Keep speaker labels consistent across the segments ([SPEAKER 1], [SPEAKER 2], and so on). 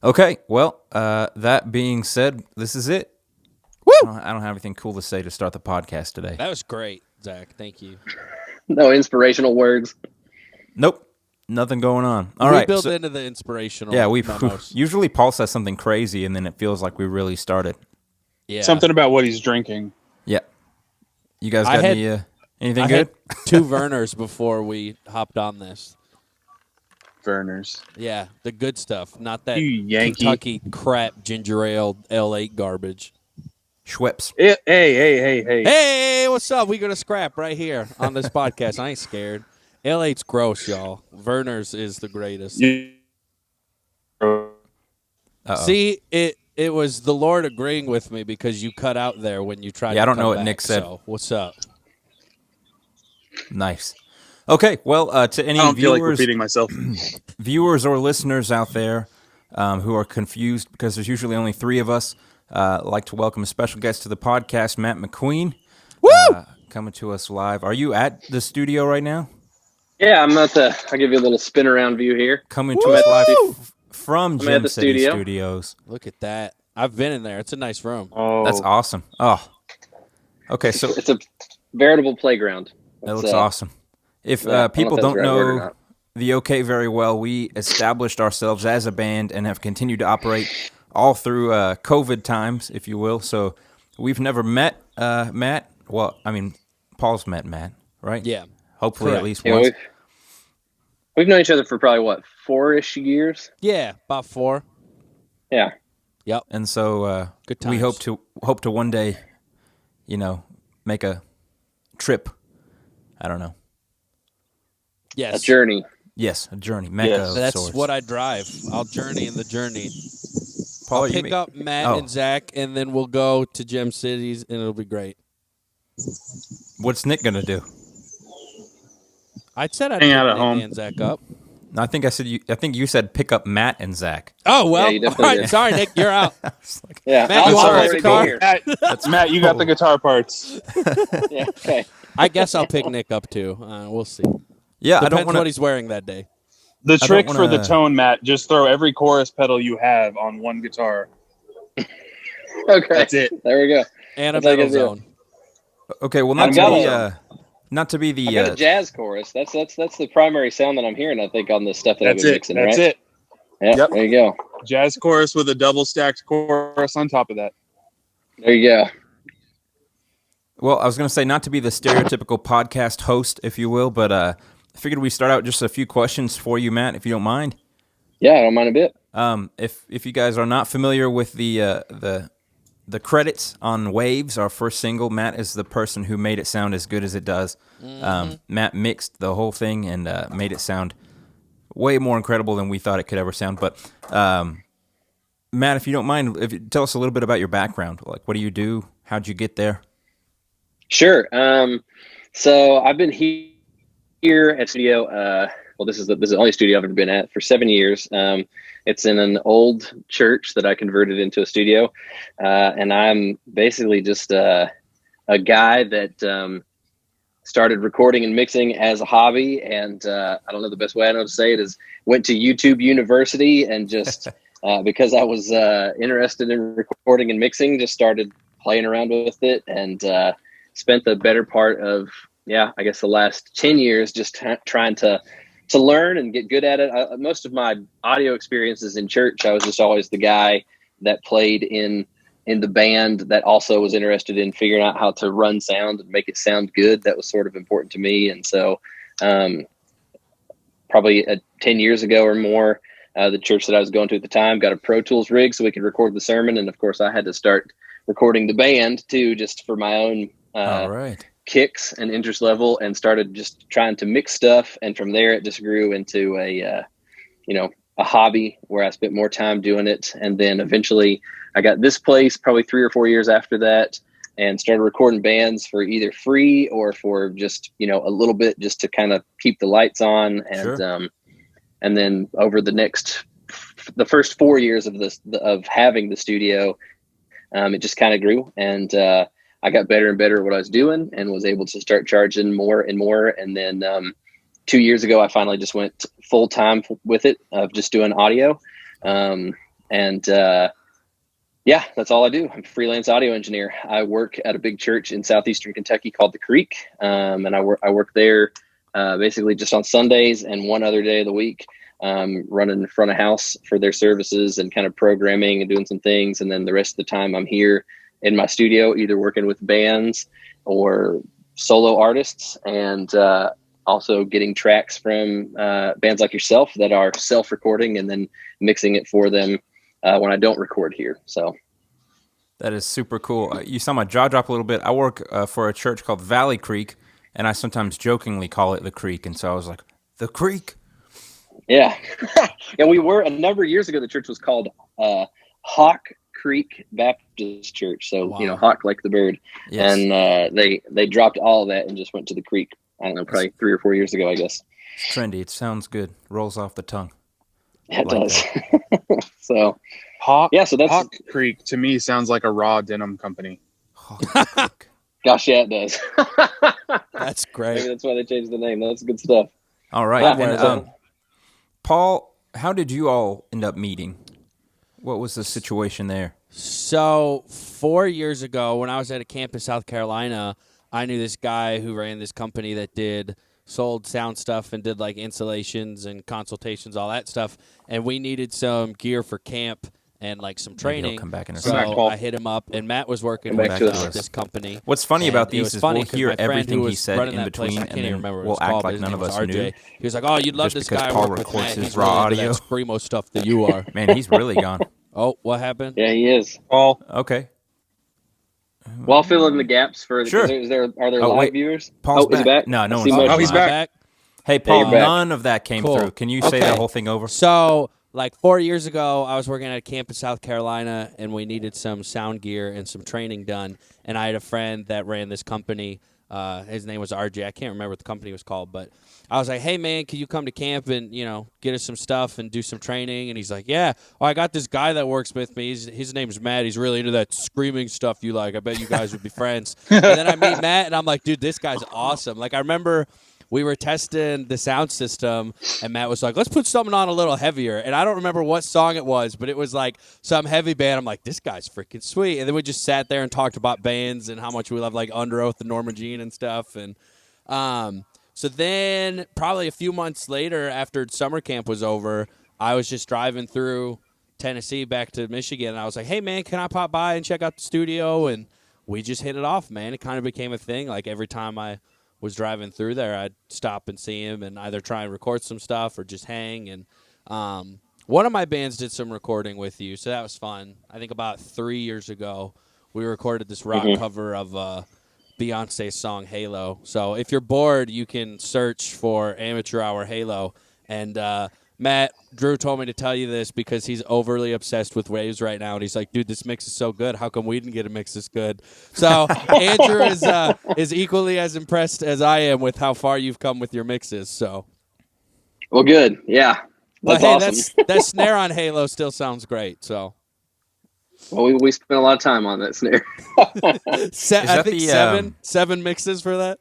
[SPEAKER 1] Okay, well, that being said, this is it.
[SPEAKER 2] Woo!
[SPEAKER 1] I don't have anything cool to say to start the podcast today.
[SPEAKER 2] That was great, Zach. Thank you.
[SPEAKER 3] No inspirational words.
[SPEAKER 1] Nope, nothing going on. All
[SPEAKER 2] we
[SPEAKER 1] right,
[SPEAKER 2] build
[SPEAKER 1] so-
[SPEAKER 2] into the inspirational.
[SPEAKER 1] yeah, we
[SPEAKER 2] memos.
[SPEAKER 1] usually Paul says something crazy, and then it feels like we really started.
[SPEAKER 2] Yeah.
[SPEAKER 4] Something about what he's drinking.
[SPEAKER 1] Yeah, you guys
[SPEAKER 2] I
[SPEAKER 1] got
[SPEAKER 2] had-
[SPEAKER 1] anything
[SPEAKER 2] I
[SPEAKER 1] good?
[SPEAKER 2] had 2 Verners before we hopped on this.
[SPEAKER 4] Verners.
[SPEAKER 2] Yeah, the good stuff, not that
[SPEAKER 4] You Yankee.
[SPEAKER 2] Kentucky crap ginger ale L8 garbage.
[SPEAKER 1] Schweppes.
[SPEAKER 4] Hey.
[SPEAKER 2] Hey, what's up? We gonna scrap right here on this podcast. I ain't scared. L8's gross, y'all. Verner's is the greatest.
[SPEAKER 1] Uh-oh.
[SPEAKER 2] See, it was the Lord agreeing with me because you cut out there when you tried.
[SPEAKER 1] Yeah,
[SPEAKER 2] to
[SPEAKER 1] I don't
[SPEAKER 2] come
[SPEAKER 1] know what
[SPEAKER 2] back,
[SPEAKER 1] Nick said.
[SPEAKER 2] So, what's up?
[SPEAKER 1] Nice. Okay, well, to any
[SPEAKER 4] I don't feel like
[SPEAKER 1] viewers,
[SPEAKER 4] repeating myself.
[SPEAKER 1] viewers or listeners out there who are confused because there's usually only 3 of us, I'd like to welcome a special guest to the podcast, Matt McQueen.
[SPEAKER 2] Woo!
[SPEAKER 1] Coming to us live. Are you at the studio right now?
[SPEAKER 3] Yeah, I'll give you a little spin around view here.
[SPEAKER 1] Coming to us live from
[SPEAKER 3] I'm at
[SPEAKER 1] Gem
[SPEAKER 3] the
[SPEAKER 1] City
[SPEAKER 3] studio.
[SPEAKER 1] Studios.
[SPEAKER 2] Look at that. I've been in there. It's a nice room.
[SPEAKER 4] Oh,
[SPEAKER 1] That's awesome. Oh, okay. So
[SPEAKER 3] It's a veritable playground.
[SPEAKER 1] that
[SPEAKER 3] It's,
[SPEAKER 1] looks awesome. If
[SPEAKER 3] yeah, I don't know
[SPEAKER 1] people
[SPEAKER 3] if that's
[SPEAKER 1] don't
[SPEAKER 3] the right word or
[SPEAKER 1] know
[SPEAKER 3] not.
[SPEAKER 1] the OK very well, we established ourselves as a band and have continued to operate all through COVID times, if you will. So we've never met Matt. Well, I mean, Paul's met Matt, right?
[SPEAKER 2] Yeah.
[SPEAKER 1] Hopefully
[SPEAKER 2] Correct.
[SPEAKER 1] at least
[SPEAKER 3] Yeah,
[SPEAKER 1] once.
[SPEAKER 3] we've known each other for probably, what, 4-ish years?
[SPEAKER 2] Yeah, about 4.
[SPEAKER 3] Yeah.
[SPEAKER 2] Yep.
[SPEAKER 1] And so
[SPEAKER 2] Good
[SPEAKER 1] we
[SPEAKER 2] times.
[SPEAKER 1] hope to one day, make a trip. I don't know.
[SPEAKER 2] Yes.
[SPEAKER 3] A journey.
[SPEAKER 1] Yes, a journey. Mecca
[SPEAKER 4] Yes.
[SPEAKER 1] of
[SPEAKER 2] That's
[SPEAKER 1] sorts.
[SPEAKER 2] what I drive. I'll journey in the journey.
[SPEAKER 1] Paul,
[SPEAKER 2] I'll
[SPEAKER 1] you
[SPEAKER 2] pick
[SPEAKER 1] mean-
[SPEAKER 2] up Matt
[SPEAKER 1] Oh.
[SPEAKER 2] and Zach, and then we'll go to Gem Cities, and it'll be great.
[SPEAKER 1] What's Nick gonna do?
[SPEAKER 2] I said I'd
[SPEAKER 4] Hang
[SPEAKER 2] pick
[SPEAKER 4] out at
[SPEAKER 2] Nick
[SPEAKER 4] home.
[SPEAKER 2] and Zach up.
[SPEAKER 1] I think you said pick up Matt and Zach.
[SPEAKER 2] Oh, well.
[SPEAKER 3] you
[SPEAKER 2] all
[SPEAKER 3] definitely
[SPEAKER 2] right.
[SPEAKER 3] did.
[SPEAKER 2] Sorry, Nick. You're out.
[SPEAKER 1] It's like,
[SPEAKER 3] Yeah.
[SPEAKER 2] Matt,
[SPEAKER 3] I'm
[SPEAKER 2] you want
[SPEAKER 3] already
[SPEAKER 2] my car?
[SPEAKER 3] here.
[SPEAKER 4] Matt, you got the guitar parts.
[SPEAKER 3] Yeah, okay.
[SPEAKER 2] I guess I'll pick Nick up, too. We'll see.
[SPEAKER 1] yeah, I
[SPEAKER 2] Depends
[SPEAKER 1] don't want
[SPEAKER 2] what
[SPEAKER 1] to.
[SPEAKER 2] he's wearing that day.
[SPEAKER 4] The
[SPEAKER 1] don't
[SPEAKER 4] trick for the
[SPEAKER 1] wanna-
[SPEAKER 4] tone, Matt, just throw every chorus pedal you have on one guitar.
[SPEAKER 3] Okay.
[SPEAKER 4] That's it.
[SPEAKER 3] There we go.
[SPEAKER 2] And a
[SPEAKER 3] That's like
[SPEAKER 2] middle
[SPEAKER 3] a deal.
[SPEAKER 2] zone.
[SPEAKER 1] Okay, well,
[SPEAKER 3] I've got
[SPEAKER 1] not to be
[SPEAKER 3] I got a
[SPEAKER 1] the.
[SPEAKER 3] jazz chorus. That's the primary sound that I'm hearing, I think, on the stuff that I've
[SPEAKER 4] That's
[SPEAKER 3] been
[SPEAKER 4] it.
[SPEAKER 3] mixing,
[SPEAKER 4] That's
[SPEAKER 3] right?
[SPEAKER 4] it.
[SPEAKER 3] Yeah,
[SPEAKER 4] Yep.
[SPEAKER 3] there you go.
[SPEAKER 4] Jazz chorus with a double stacked chorus on top of that.
[SPEAKER 3] There you go.
[SPEAKER 1] Well, I was going to say not to be the stereotypical podcast host, if you will, but I figured we start out just a few questions for you, Matt, if you don't mind.
[SPEAKER 3] Yeah, I don't mind a bit.
[SPEAKER 1] If you guys are not familiar with the credits on Waves, our first single, Matt is the person who made it sound as good as it does. Matt mixed the whole thing and made it sound way more incredible than we thought it could ever sound. But Matt, if you don't mind, tell us a little bit about your background. Like, what do you do? How'd you get there?
[SPEAKER 3] Sure. So I've been here at studio. This is the only studio I've ever been at for 7 years. It's in an old church that I converted into a studio, and I'm basically just a guy that started recording and mixing as a hobby. And I don't know, the best way I know to say it is went to YouTube University and just because I was interested in recording and mixing, just started playing around with it and spent the better part of I guess the last 10 years just trying to learn and get good at it. Most of my audio experiences in church, I was just always the guy that played in the band that also was interested in figuring out how to run sound and make it sound good. That was sort of important to me. And so probably 10 years ago or more, the church that I was going to at the time got a Pro Tools rig so we could record the sermon. And of course I had to start recording the band too, just for my own
[SPEAKER 1] All right.
[SPEAKER 3] kicks and interest level, and started just trying to mix stuff. And from there, it just grew into a hobby where I spent more time doing it. And then eventually I got this place probably 3 or 4 years after that and started recording bands for either free or for just, a little bit just to kind of keep the lights on. And,
[SPEAKER 1] Sure.
[SPEAKER 3] And then over the first 4 years of having the studio, it just kind of grew, and I got better and better at what I was doing and was able to start charging more and more. And then 2 years ago, I finally just went full time with it, of just doing audio. And yeah, that's all I do. I'm a freelance audio engineer. I work at a big church in southeastern Kentucky called the Creek, and I work there basically just on Sundays and one other day of the week, running front of house for their services and kind of programming and doing some things. And then the rest of the time I'm here in my studio, either working with bands or solo artists, and also getting tracks from bands like yourself that are self-recording and then mixing it for them when I don't record here. So
[SPEAKER 1] that is super cool. You saw my jaw drop a little bit. I work for a church called Valley Creek, and I sometimes jokingly call it the Creek. And so I was like, the Creek?
[SPEAKER 3] Yeah. Yeah, we were, a number of years ago, the church was called Hawk Creek Baptist Church. So,
[SPEAKER 2] Wow.
[SPEAKER 3] Hawk like the bird.
[SPEAKER 1] Yes.
[SPEAKER 3] And they dropped all of that and just went to the Creek. I don't know, probably 3 or 4 years ago, I guess.
[SPEAKER 1] It's trendy. It sounds good. Rolls off the tongue.
[SPEAKER 3] It
[SPEAKER 1] Like
[SPEAKER 3] does. So,
[SPEAKER 4] Hawk,
[SPEAKER 3] yeah, so that's,
[SPEAKER 4] Hawk Creek to me sounds like a raw denim company.
[SPEAKER 1] Creek.
[SPEAKER 3] gosh, yeah, it does.
[SPEAKER 2] That's
[SPEAKER 3] Maybe
[SPEAKER 2] great.
[SPEAKER 3] that's why they changed the name. That's good stuff.
[SPEAKER 1] All right.
[SPEAKER 3] Yeah,
[SPEAKER 1] And,
[SPEAKER 3] so-
[SPEAKER 1] Paul, how did you all end up meeting? What was the situation there?
[SPEAKER 2] So 4 years ago, when I was at a camp in South Carolina, I knew this guy who ran this company that sold sound stuff and did like installations and consultations, all that stuff. And we needed some gear for camp and like some
[SPEAKER 1] Maybe
[SPEAKER 2] training.
[SPEAKER 1] he'll come back in a
[SPEAKER 2] So
[SPEAKER 1] second.
[SPEAKER 4] Paul.
[SPEAKER 2] I hit him up, and Matt was working
[SPEAKER 3] Come
[SPEAKER 2] with
[SPEAKER 3] back to us.
[SPEAKER 2] this company.
[SPEAKER 1] What's funny
[SPEAKER 2] And
[SPEAKER 1] about
[SPEAKER 2] it
[SPEAKER 1] these
[SPEAKER 2] was
[SPEAKER 1] is
[SPEAKER 2] funny
[SPEAKER 1] we'll
[SPEAKER 2] 'cause
[SPEAKER 1] hear
[SPEAKER 2] my friend
[SPEAKER 1] everything
[SPEAKER 2] who
[SPEAKER 1] he
[SPEAKER 2] was
[SPEAKER 1] said
[SPEAKER 2] running
[SPEAKER 1] in
[SPEAKER 2] that place,
[SPEAKER 1] between,
[SPEAKER 2] I can't
[SPEAKER 1] and
[SPEAKER 2] even
[SPEAKER 1] then
[SPEAKER 2] remember what it
[SPEAKER 1] we'll
[SPEAKER 2] was
[SPEAKER 1] act
[SPEAKER 2] called, but
[SPEAKER 1] like
[SPEAKER 2] his
[SPEAKER 1] none
[SPEAKER 2] name
[SPEAKER 1] of
[SPEAKER 2] was
[SPEAKER 1] us
[SPEAKER 2] RJ.
[SPEAKER 1] knew.
[SPEAKER 2] He was like, "Oh, you'd love
[SPEAKER 1] Just
[SPEAKER 2] this
[SPEAKER 1] because
[SPEAKER 2] guy I
[SPEAKER 1] Paul
[SPEAKER 2] work with,
[SPEAKER 1] records
[SPEAKER 2] Matt.
[SPEAKER 1] his
[SPEAKER 2] He's
[SPEAKER 1] raw
[SPEAKER 2] really into
[SPEAKER 1] audio."
[SPEAKER 2] that screamo stuff that you are."
[SPEAKER 1] Man, he's really gone.
[SPEAKER 2] Oh, what happened?
[SPEAKER 3] Yeah, he is.
[SPEAKER 4] Paul,
[SPEAKER 1] Okay.
[SPEAKER 3] Well, I'll fill in the gaps for
[SPEAKER 1] Sure.
[SPEAKER 3] are there
[SPEAKER 1] Oh,
[SPEAKER 3] live
[SPEAKER 1] wait.
[SPEAKER 3] viewers?
[SPEAKER 1] Paul's
[SPEAKER 3] Is he back?
[SPEAKER 1] No, no
[SPEAKER 3] I see
[SPEAKER 1] one's
[SPEAKER 3] motion.
[SPEAKER 4] Oh, he's back.
[SPEAKER 1] Hey, Paul,
[SPEAKER 3] you're back.
[SPEAKER 1] none of that came
[SPEAKER 2] Cool.
[SPEAKER 1] through. Can you say
[SPEAKER 2] Okay.
[SPEAKER 1] that whole thing over?
[SPEAKER 2] So, like 4 years ago, I was working at a camp in South Carolina, and we needed some sound gear and some training done. And I had a friend that ran this company. His name was RJ. I can't remember what the company was called, but I was like, "Hey, man, can you come to camp and get us some stuff and do some training?" And he's like, "Yeah. Oh, I got this guy that works with me. His name's Matt. He's really into that screaming stuff you like. I bet you guys would be friends." And then I meet Matt, and I'm like, "Dude, this guy's awesome." Like I remember. We were testing the sound system, and Matt was like, "Let's put something on a little heavier." And I don't remember what song it was, but it was like some heavy band. I'm like, "This guy's freaking sweet." And then we just sat there and talked about bands and how much we love like Under Oath and Norma Jean and stuff. And so then probably a few months later, after summer camp was over, I was just driving through Tennessee back to Michigan, and I was like, "Hey, man, can I pop by and check out the studio?" And we just hit it off, man. It kind of became a thing. Like every time I was driving through there, I'd stop and see him and either try and record some stuff or just hang. And one of my bands did some recording with you, so that was fun. I think about 3 years ago, we recorded this rock cover of Beyonce's song Halo. So if you're bored, you can search for Amateur Hour Halo. And Matt, Drew told me to tell you this because he's overly obsessed with Waves right now, and he's like, "Dude, this mix is so good. How come we didn't get a mix this good?" So Andrew is equally as impressed as I am with how far you've come with your mixes. So,
[SPEAKER 3] Well, good. Yeah,
[SPEAKER 2] but
[SPEAKER 3] that's
[SPEAKER 2] hey,
[SPEAKER 3] awesome.
[SPEAKER 2] that snare on Halo still sounds great. So,
[SPEAKER 3] Well, we spent a lot of time on that snare.
[SPEAKER 2] I
[SPEAKER 1] that
[SPEAKER 2] think
[SPEAKER 1] the,
[SPEAKER 2] seven mixes for that.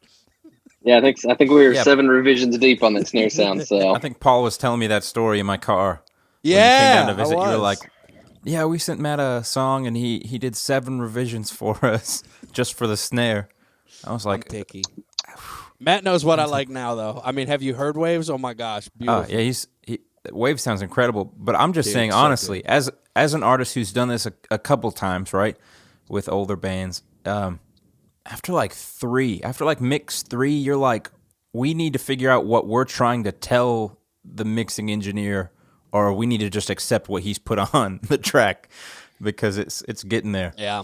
[SPEAKER 3] Yeah, I think we were
[SPEAKER 1] Yeah.
[SPEAKER 3] 7 revisions deep on that snare sound. So
[SPEAKER 1] I think Paul was telling me that story in my car. When you
[SPEAKER 2] Yeah,
[SPEAKER 1] came down to visit, you were
[SPEAKER 2] was.
[SPEAKER 1] like, "Yeah, we sent Matt a song, and he did 7 revisions for us just for the snare." I was
[SPEAKER 2] I'm
[SPEAKER 1] like,
[SPEAKER 2] picky. Matt knows what I like now, though. I mean, have you heard Waves? Oh my gosh, beautiful.
[SPEAKER 1] "Oh, yeah, Wave sounds incredible." But I'm just
[SPEAKER 2] Dude,
[SPEAKER 1] saying,
[SPEAKER 2] so
[SPEAKER 1] honestly, as an artist who's done this a couple times, right, with older bands, after like mix 3, you're like, we need to figure out what we're trying to tell the mixing engineer, or we need to just accept what he's put on the track because it's getting there.
[SPEAKER 2] Yeah.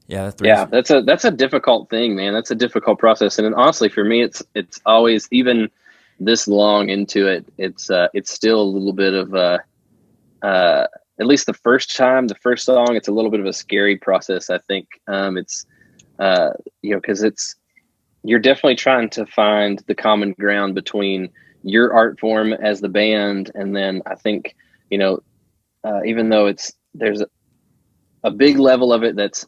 [SPEAKER 1] Yeah,
[SPEAKER 3] that's a difficult thing, man. That's a difficult process, and honestly, for me, it's always, even this long into it, it's still a little bit of at least the first song, it's a little bit of a scary process. I think it's because you're definitely trying to find the common ground between your art form as the band, and then I think even though there's a big level of it that's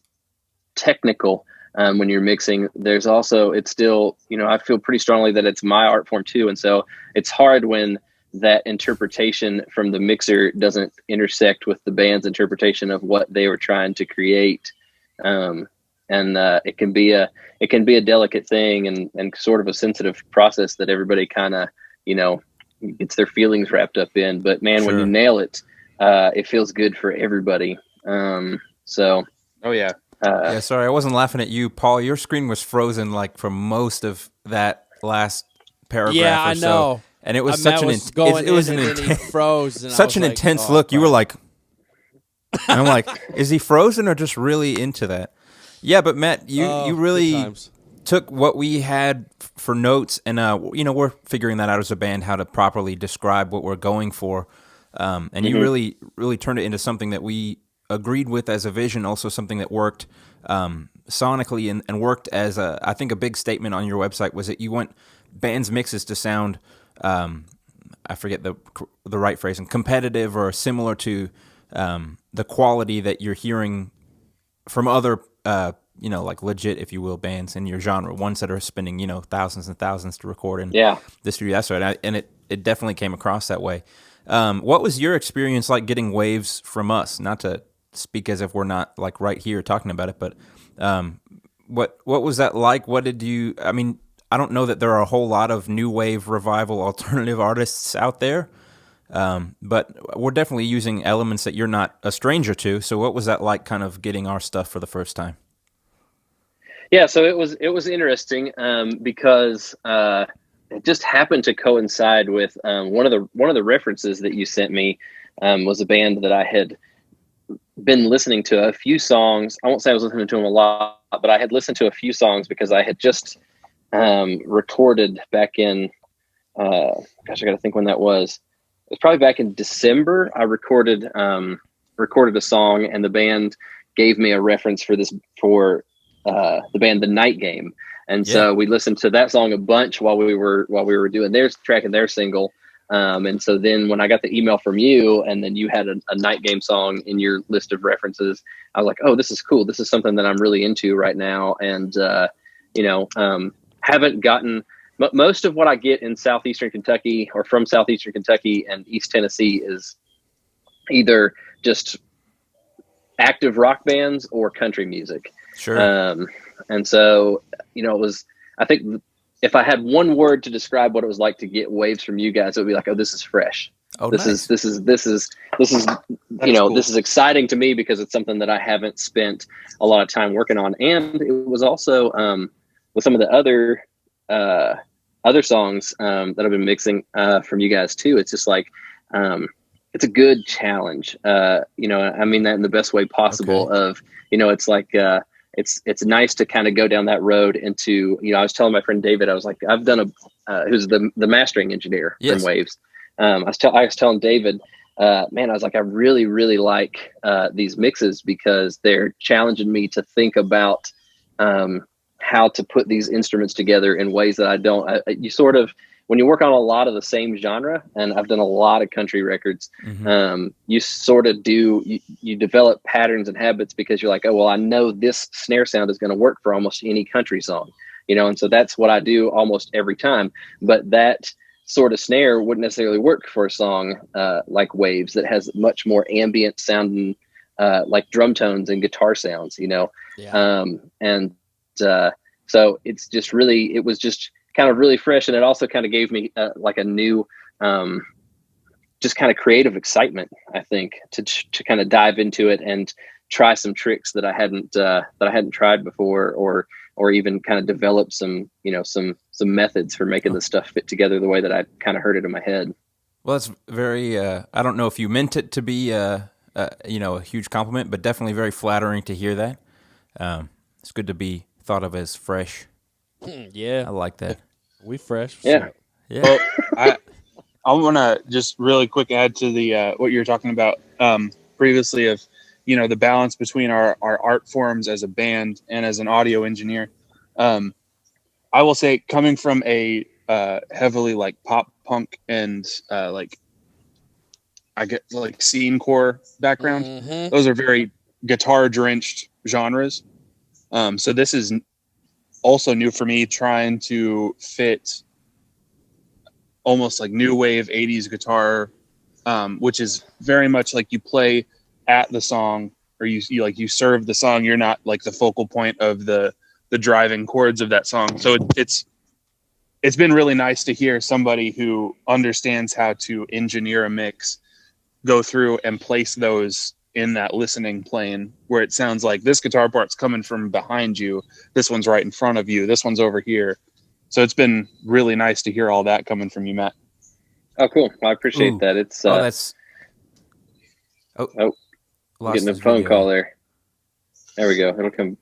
[SPEAKER 3] technical when you're mixing, there's also, it's still, I feel pretty strongly that it's my art form too, and so it's hard when that interpretation from the mixer doesn't intersect with the band's interpretation of what they were trying to create. It can be a delicate thing and sort of a sensitive process that everybody kind of, gets their feelings wrapped up in. But man, when you nail it, it feels good for everybody.
[SPEAKER 4] Oh yeah.
[SPEAKER 1] Yeah, sorry, I wasn't laughing at you, Paul. Your screen was frozen like for most of that last paragraph.
[SPEAKER 2] Yeah,
[SPEAKER 1] or
[SPEAKER 2] I know.
[SPEAKER 1] So. And it was such an
[SPEAKER 2] froze. And
[SPEAKER 1] such an intense look. You were like, and I'm like, is he frozen or just really into that? Yeah, but Matt, you really took what we had for notes, and we're figuring that out as a band, how to properly describe what we're going for, and you really, really turned it into something that we agreed with as a vision, also something that worked sonically and worked as I think a big statement on your website was that you want bands' mixes to sound, I forget the right phrasing, competitive or similar to the quality that you're hearing from other, like legit, if you will, bands in your genre, ones that are spending, thousands and thousands to record in the studio. That's right. And it definitely came across that way. What was your experience like getting waves from us? Not to speak as if we're not like right here talking about it, but what was that like? What did you, I don't know that there are a whole lot of new wave revival alternative artists out there, but we're definitely using elements that you're not a stranger to. So what was that like, kind of getting our stuff for the first time?
[SPEAKER 3] Yeah, so it was interesting because it just happened to coincide with one of the references that you sent me was a band that I had been listening to a few songs. I won't say I was listening to them a lot, but I had listened to a few songs because I had just recorded back in, I got to think when that was. It was probably back in December. I recorded a song, and the band gave me a reference for the band The Night Game. And so we listened to that song a bunch while we were doing their track and their single. And so then when I got the email from you, and then you had a Night Game song in your list of references, I was like, oh, this is cool. This is something that I'm really into right now. And, haven't gotten most of what I get in Southeastern Kentucky or from Southeastern Kentucky and East Tennessee is either just active rock bands or country music.
[SPEAKER 1] Sure.
[SPEAKER 3] And so, I think if I had one word to describe what it was like to get waves from you guys, it would be like, oh, this is fresh.
[SPEAKER 1] Oh,
[SPEAKER 3] this
[SPEAKER 1] nice.
[SPEAKER 3] is cool. This is exciting to me because it's something that I haven't spent a lot of time working on. And it was also, with some of the other songs, that I've been mixing, from you guys too. It's just like, it's a good challenge. I mean that in the best way possible. Okay. Of, it's like, it's nice to kind of go down that road into, I was telling my friend David, I was like, I've done who's the mastering engineer from Waves. I was telling David, man, I was like, I really, really like these mixes because they're challenging me to think about how to put these instruments together in ways that I don't. You sort of, when you work on a lot of the same genre, and I've done a lot of country records, you sort of you develop patterns and habits because you're like, oh, well, I know this snare sound is going to work for almost any country song, and so that's what I do almost every time. But that sort of snare wouldn't necessarily work for a song like Waves that has much more ambient sounding, like drum tones and guitar sounds, so it's just really, it was just kind of really fresh. And it also kind of gave me like a new, just kind of creative excitement, I think, to kind of dive into it and try some tricks that I hadn't tried before, or even kind of develop some methods for making the stuff fit together the way that I kind of heard it in my head.
[SPEAKER 1] Well, that's very, I don't know if you meant it to be, a huge compliment, but definitely very flattering to hear that. It's good to be thought of as fresh.
[SPEAKER 2] Yeah.
[SPEAKER 1] I like that.
[SPEAKER 2] We fresh.
[SPEAKER 3] Yeah.
[SPEAKER 2] So.
[SPEAKER 1] Yeah.
[SPEAKER 4] Well, I want to just really quick add to the what you were talking about previously of, the balance between our art forms as a band and as an audio engineer. I will say, coming from a heavily like pop punk and like I get like scene core background, those are very guitar drenched genres. So this is also new for me, trying to fit almost like new wave 80s guitar, which is very much like you play at the song, or you serve the song. You're not like the focal point of the driving chords of that song. So it's been really nice to hear somebody who understands how to engineer a mix go through and place those in that listening plane where it sounds like this guitar part's coming from behind you, this one's right in front of you, this one's over here. So it's been really nice to hear all that coming from you, Matt.
[SPEAKER 3] Oh, cool. I appreciate that. It's
[SPEAKER 1] that's
[SPEAKER 3] getting a phone call there. There we go.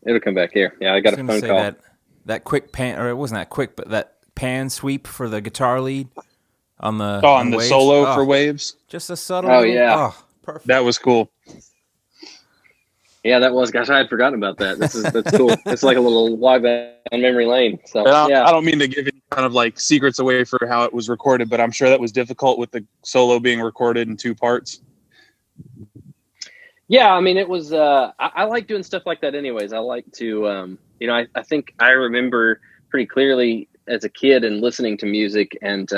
[SPEAKER 3] It'll come back here. Yeah, I got a phone call.
[SPEAKER 1] That quick pan, or it wasn't that quick, but that pan sweep for the guitar lead on the
[SPEAKER 4] Waves. Solo for Waves.
[SPEAKER 1] Just a subtle.
[SPEAKER 3] Yeah.
[SPEAKER 1] Perfect.
[SPEAKER 4] That was cool.
[SPEAKER 3] Yeah, that was. Gosh, I had forgotten about that. That's cool. It's like a little live on memory lane. So
[SPEAKER 4] I don't mean to give any kind of like secrets away for how it was recorded, but I'm sure that was difficult with the solo being recorded in 2 parts.
[SPEAKER 3] Yeah, I mean, it was. I like doing stuff like that, anyways. I like to, I think I remember pretty clearly as a kid and listening to music, and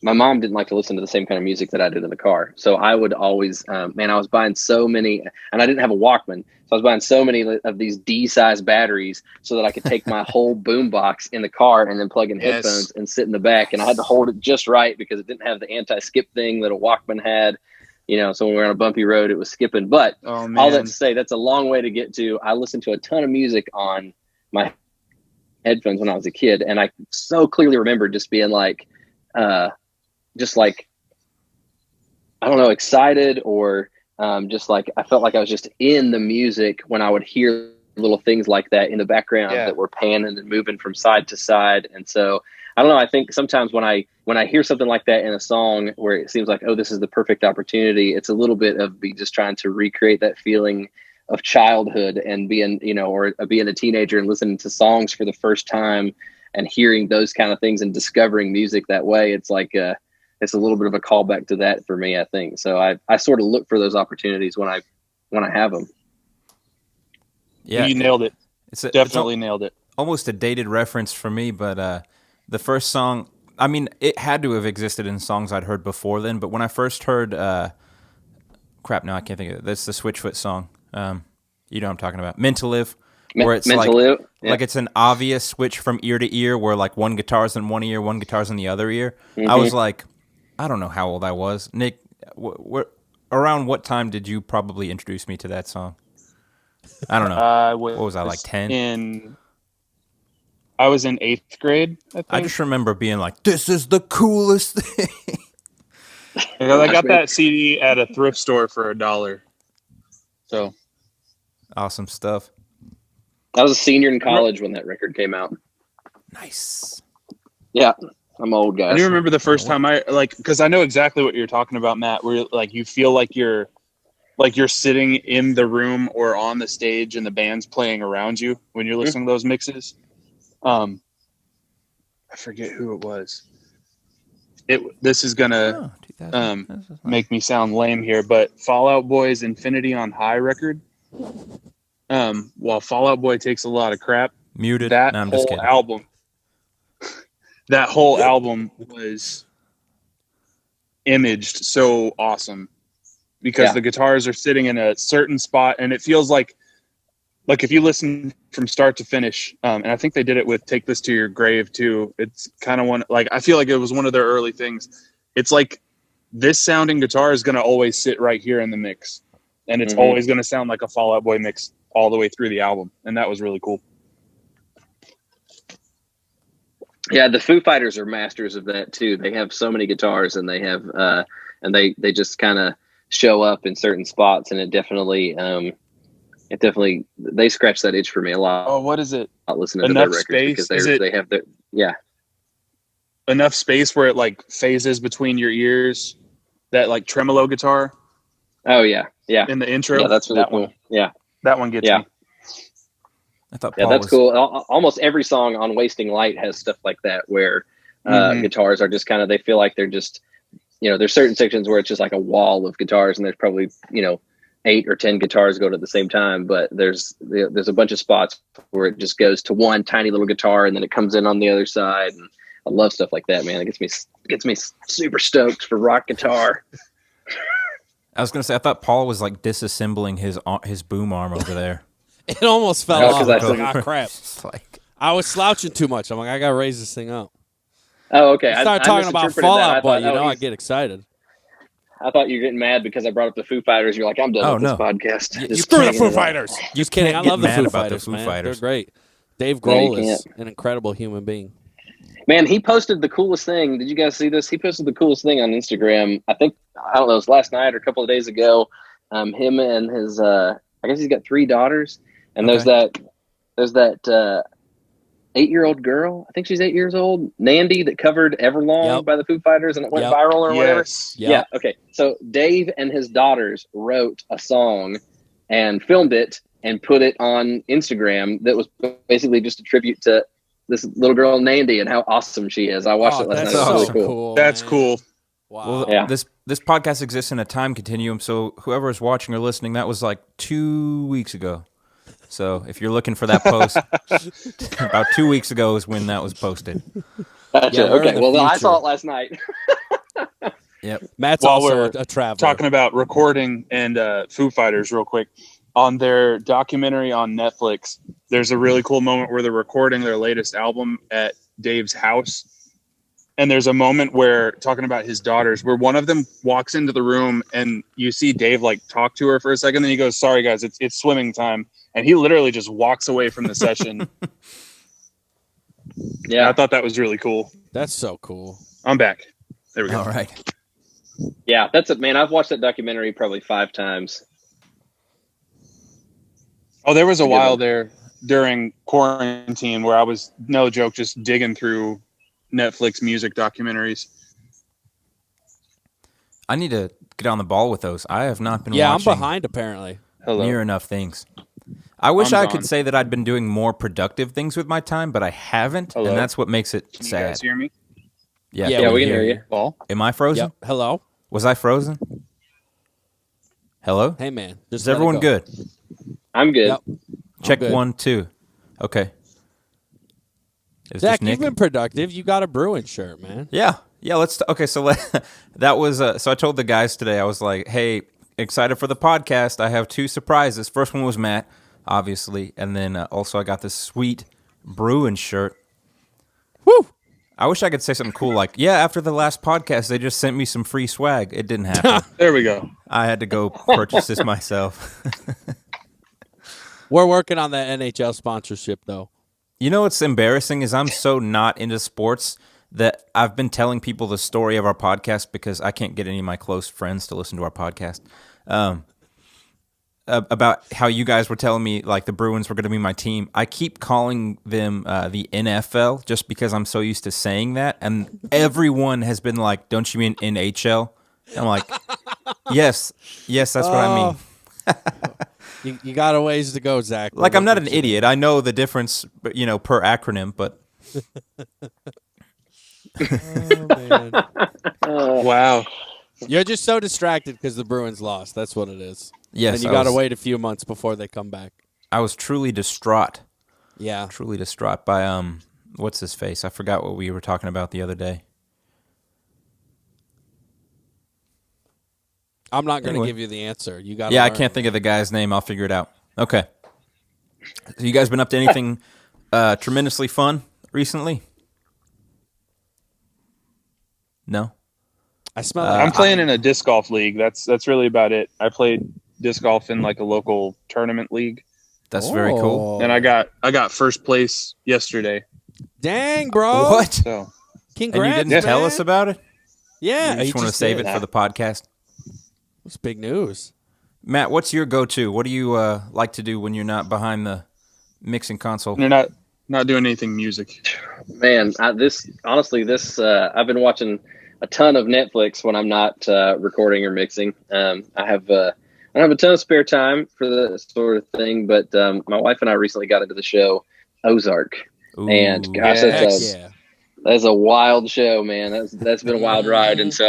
[SPEAKER 3] my mom didn't like to listen to the same kind of music that I did in the car. So I would always, I was buying so many, and I didn't have a Walkman. So I was buying so many of these D-size batteries so that I could take my whole boom box in the car and then plug in headphones and sit in the back. And I had to hold it just right because it didn't have the anti-skip thing that a Walkman had. So when we were on a bumpy road, it was skipping. But all that to say, that's a long way to get to. I listened to a ton of music on my headphones when I was a kid. And I so clearly remember just being like, just like, I don't know, excited or just like I felt like I was just in the music when I would hear little things like that in the background that were panning and moving from side to side. And so I don't know, I think sometimes when I hear something like that in a song where it seems like, oh, this is the perfect opportunity, it's a little bit of me just trying to recreate that feeling of childhood and being, or being a teenager and listening to songs for the first time and hearing those kind of things and discovering music that way. It's like it's a little bit of a callback to that for me, I think. So I sort of look for those opportunities when I have them.
[SPEAKER 4] Yeah, you nailed it. Definitely nailed it.
[SPEAKER 1] Almost a dated reference for me, but the first song, I mean, it had to have existed in songs I'd heard before then, but when I first heard, I can't think of it. That's the Switchfoot song. You know what I'm talking about. Meant to Live. Where it's like it's an obvious switch from ear to ear where like one guitar's in one ear, one guitar's in the other ear. Mm-hmm. I was like, I don't know how old I was. Nick, around what time did you probably introduce me to that song? I don't know. What was I, like 10?
[SPEAKER 4] I was in 8th grade, I think.
[SPEAKER 1] I just remember being like, this is the coolest thing.
[SPEAKER 4] I got that CD at a thrift store for $1. So
[SPEAKER 1] awesome stuff.
[SPEAKER 3] I was a senior in college when that record came out.
[SPEAKER 1] Nice.
[SPEAKER 3] Yeah, I'm old, guys.
[SPEAKER 4] I do remember the first time because I know exactly what you're talking about, Matt, where like you feel like you're sitting in the room or on the stage and the band's playing around you when you're listening to those mixes. I forget who it was. This is gonna make me sound lame here, but Fall Out Boy's Infinity on High record. While Fall Out Boy takes a lot of crap,
[SPEAKER 1] muted.
[SPEAKER 4] That whole album was imaged so awesome because the guitars are sitting in a certain spot, and it feels like if you listen from start to finish, and I think they did it with Take This to Your Grave too. It's kind of I feel like it was one of their early things. It's like this sounding guitar is going to always sit right here in the mix, and it's always going to sound like a Fall Out Boy mix all the way through the album. And that was really cool.
[SPEAKER 3] Yeah. The Foo Fighters are masters of that too. They have so many guitars and they have, and they just kind of show up in certain spots, and it definitely, they scratch that itch for me a lot.
[SPEAKER 4] Oh, what is it?
[SPEAKER 3] Listening to their records because they have their,
[SPEAKER 4] enough space where it like phases between your ears, that like tremolo guitar.
[SPEAKER 3] Oh yeah. Yeah.
[SPEAKER 4] In the intro.
[SPEAKER 3] Yeah. That's really cool. Yeah.
[SPEAKER 4] That one gets me.
[SPEAKER 1] I thought
[SPEAKER 3] that's cool. Almost every song on Wasting Light has stuff like that where guitars are just kind of, they feel like they're just, there's certain sections where it's just like a wall of guitars, and there's probably, 8 or 10 guitars going at the same time, but there's a bunch of spots where it just goes to one tiny little guitar and then it comes in on the other side. And I love stuff like that, man. It gets me super stoked for rock guitar.
[SPEAKER 1] I was gonna say, I thought Paul was like disassembling his boom arm over there.
[SPEAKER 2] It almost fell
[SPEAKER 3] No,
[SPEAKER 2] off.
[SPEAKER 3] 'cause
[SPEAKER 2] I
[SPEAKER 3] I
[SPEAKER 2] was like,
[SPEAKER 3] said-
[SPEAKER 2] ah, crap.
[SPEAKER 1] It's like,
[SPEAKER 2] I was slouching too much. I'm like, I got to raise this thing up.
[SPEAKER 3] Oh, okay.
[SPEAKER 2] I started talking about
[SPEAKER 3] misinterpreted that.
[SPEAKER 2] Fallout
[SPEAKER 3] I
[SPEAKER 2] Boy,
[SPEAKER 3] thought,
[SPEAKER 2] you know, I
[SPEAKER 3] he's-
[SPEAKER 2] get excited.
[SPEAKER 3] I thought you were getting mad because I brought up the Foo Fighters. You're like, I'm done
[SPEAKER 1] Oh,
[SPEAKER 3] with this
[SPEAKER 1] no.
[SPEAKER 3] podcast.
[SPEAKER 1] You
[SPEAKER 3] Just
[SPEAKER 2] Screw the
[SPEAKER 3] hanging
[SPEAKER 2] Foo
[SPEAKER 3] it up.
[SPEAKER 2] Fighters. Just kidding. I
[SPEAKER 1] can't
[SPEAKER 2] love
[SPEAKER 1] get
[SPEAKER 2] the Foo
[SPEAKER 1] mad about the
[SPEAKER 2] Fighters,
[SPEAKER 1] Foo
[SPEAKER 2] man.
[SPEAKER 1] Fighters.
[SPEAKER 2] They're great. Dave
[SPEAKER 3] No, you
[SPEAKER 2] Grohl is
[SPEAKER 3] can't.
[SPEAKER 2] an incredible human being.
[SPEAKER 3] Man, he posted the coolest thing. Did you guys see this? He posted the coolest thing on Instagram. I don't know, it was last night or a couple of days ago. Him and his, I guess he's got 3 daughters. And there's that 8-year-old girl. I think she's 8 years old. Nandy, that covered Everlong
[SPEAKER 2] Yep.
[SPEAKER 3] by the Foo Fighters and it went
[SPEAKER 2] Yep.
[SPEAKER 3] viral or whatever.
[SPEAKER 4] Yes.
[SPEAKER 2] Yep.
[SPEAKER 3] Yeah. Okay. So Dave and his daughters wrote a song and filmed it and put it on Instagram. That was basically just a tribute to this little girl Nandy and how awesome she is. I watched it last
[SPEAKER 2] that's
[SPEAKER 3] night. It was
[SPEAKER 2] so
[SPEAKER 3] really
[SPEAKER 1] awesome.
[SPEAKER 3] cool.
[SPEAKER 4] That's
[SPEAKER 2] man.
[SPEAKER 4] cool.
[SPEAKER 2] Wow.
[SPEAKER 1] well,
[SPEAKER 3] Yeah.
[SPEAKER 1] this podcast exists in a time continuum, so whoever is watching or listening, that was like 2 weeks ago. So if you're looking for that post, about 2 weeks ago is when that was posted.
[SPEAKER 3] Gotcha.
[SPEAKER 2] Yeah, we're in
[SPEAKER 3] Okay.
[SPEAKER 2] the
[SPEAKER 3] Well, then I
[SPEAKER 2] future.
[SPEAKER 3] saw it last night.
[SPEAKER 1] Yep.
[SPEAKER 2] Matt's
[SPEAKER 4] While
[SPEAKER 2] also
[SPEAKER 4] we're
[SPEAKER 2] a traveler.
[SPEAKER 4] Talking about recording and Foo Fighters real quick. On their documentary on Netflix, there's a really cool moment where they're recording their latest album at Dave's house. And there's a moment where, talking about his daughters, where one of them walks into the room and you see Dave like talk to her for a second. Then he goes, "Sorry guys, it's swimming time." And he literally just walks away from the session.
[SPEAKER 3] Yeah.
[SPEAKER 4] I thought that was really cool.
[SPEAKER 2] That's so cool.
[SPEAKER 4] I'm back. There we go.
[SPEAKER 1] All right.
[SPEAKER 3] Yeah. That's it, man. I've watched that documentary probably 5 times.
[SPEAKER 4] Oh, there was a
[SPEAKER 3] Good
[SPEAKER 4] while
[SPEAKER 3] one.
[SPEAKER 4] there during quarantine where I was, no joke, just digging through Netflix music documentaries.
[SPEAKER 1] I need to get on the ball with those. I have not been
[SPEAKER 2] Yeah, I'm
[SPEAKER 1] watching
[SPEAKER 2] behind apparently.
[SPEAKER 4] Hello.
[SPEAKER 1] near enough things. I wish
[SPEAKER 4] I'm
[SPEAKER 1] I
[SPEAKER 4] gone.
[SPEAKER 1] could say that I'd been doing more productive things with my time, but I haven't,
[SPEAKER 4] Hello?
[SPEAKER 1] and that's what makes it
[SPEAKER 4] Can you
[SPEAKER 1] sad.
[SPEAKER 4] guys hear me?
[SPEAKER 1] Yeah,
[SPEAKER 2] Yeah,
[SPEAKER 3] Yeah,
[SPEAKER 1] can
[SPEAKER 3] we can hear you.
[SPEAKER 4] Ball?
[SPEAKER 1] Am I frozen?
[SPEAKER 2] Yep. Hello.
[SPEAKER 1] Was I frozen? Hello?
[SPEAKER 2] Hey man. Just
[SPEAKER 1] Is
[SPEAKER 2] let it
[SPEAKER 1] everyone
[SPEAKER 2] go.
[SPEAKER 1] good?
[SPEAKER 3] I'm good.
[SPEAKER 2] Yep.
[SPEAKER 1] Check
[SPEAKER 2] good.
[SPEAKER 1] 1, 2. Okay. Is
[SPEAKER 2] Zach,
[SPEAKER 1] this Nick?
[SPEAKER 2] you've been productive. You got a Bruins shirt, man.
[SPEAKER 1] Yeah. Let's. Okay, so that was. So I told the guys today. I was like, "Hey, excited for the podcast. I have 2 surprises. First one was Matt, obviously, and then also I got this sweet Bruins shirt.
[SPEAKER 2] Woo!
[SPEAKER 1] I wish I could say something cool like, "Yeah, after the last podcast, they just sent me some free swag." It didn't happen.
[SPEAKER 4] There we go.
[SPEAKER 1] I had to go purchase this myself.
[SPEAKER 2] We're working on that NHL sponsorship though.
[SPEAKER 1] You know what's embarrassing is I'm so not into sports that I've been telling people the story of our podcast because I can't get any of my close friends to listen to our podcast. About how you guys were telling me like the Bruins were going to be my team. I keep calling them the NFL just because I'm so used to saying that, and everyone has been like, "Don't you mean NHL?" I'm like, "Yes, that's what I mean."
[SPEAKER 2] You got a ways to go, Zach.
[SPEAKER 1] Like I'm not an idiot. I know the difference, but per acronym, but
[SPEAKER 2] Oh, man.
[SPEAKER 4] Wow.
[SPEAKER 2] You're just so distracted because the Bruins lost. That's what it is.
[SPEAKER 1] yes,
[SPEAKER 2] And you
[SPEAKER 1] I
[SPEAKER 2] got to
[SPEAKER 1] was-
[SPEAKER 2] wait a few months before they come back.
[SPEAKER 1] I was truly distraught.
[SPEAKER 2] Yeah.
[SPEAKER 1] Truly distraught by what's his face? I forgot what we were talking about the other day.
[SPEAKER 2] I'm not going to
[SPEAKER 1] Anyway.
[SPEAKER 2] give you the answer. You got.
[SPEAKER 1] Yeah, I can't think of the guy's name. I'll figure it out. Okay. So you guys been up to anything tremendously fun recently? No.
[SPEAKER 2] I smell.
[SPEAKER 4] I'm playing in a disc golf league. That's really about it. I played disc golf in like a local tournament league,
[SPEAKER 1] That's very cool.
[SPEAKER 4] and I got first place yesterday.
[SPEAKER 2] Dang, bro.
[SPEAKER 1] What?
[SPEAKER 4] So
[SPEAKER 2] Congrats,
[SPEAKER 1] And you didn't tell
[SPEAKER 2] man.
[SPEAKER 1] us about it?
[SPEAKER 2] Yeah.
[SPEAKER 1] You just want to save it for the podcast?
[SPEAKER 2] It's big news.
[SPEAKER 1] Matt, what's your go-to? What do you like to do when you're not behind the mixing console?
[SPEAKER 4] you're not doing anything music.
[SPEAKER 3] Man, I've been watching a ton of Netflix when I'm not recording or mixing. I don't have a ton of spare time for that sort of thing, but my wife and I recently got into the show Ozark, and
[SPEAKER 1] Ooh.
[SPEAKER 3] gosh,
[SPEAKER 2] Heck
[SPEAKER 3] that's
[SPEAKER 2] yeah.
[SPEAKER 3] a wild show, man. That's been a wild ride, and so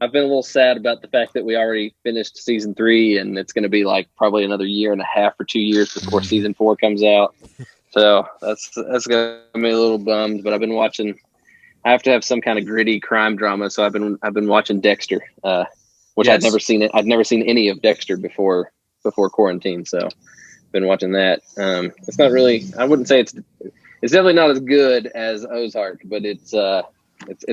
[SPEAKER 3] I've been a little sad about the fact that we already finished season 3, and it's going to be like probably another year and a half or 2 years before season 4 comes out. So that's going to be a little bummed. But I've been watching. I have to have some kind of gritty crime drama, so I've been watching Dexter, which
[SPEAKER 4] Yes.
[SPEAKER 3] I'd never seen it. I'd never seen any of Dexter before quarantine, so been watching that. It's not really. I wouldn't say it's definitely not as good as Ozark, but it's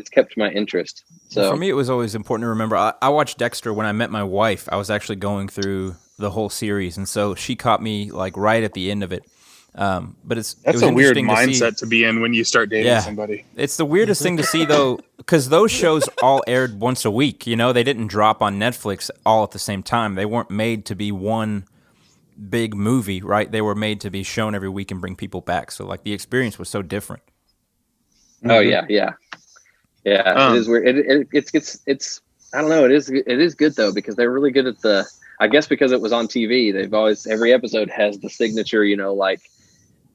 [SPEAKER 3] kept my interest. So
[SPEAKER 1] for me, it was always important to remember. I watched Dexter when I met my wife. I was actually going through the whole series, and so she caught me like right at the end of it. But it
[SPEAKER 4] That's
[SPEAKER 1] was
[SPEAKER 4] a weird
[SPEAKER 1] interesting
[SPEAKER 4] mindset to be in when you start dating somebody.
[SPEAKER 1] It's the weirdest thing to see, though, because those shows all aired once a week. You know, they didn't drop on Netflix all at the same time. They weren't made to be one big movie, right? They were made to be shown every week and bring people back. So, like, the experience was so different.
[SPEAKER 3] Oh yeah. It is weird. It's I don't know. It is good though, because they're really good at the. I guess because it was on TV, they've always every episode has the signature. You know, like,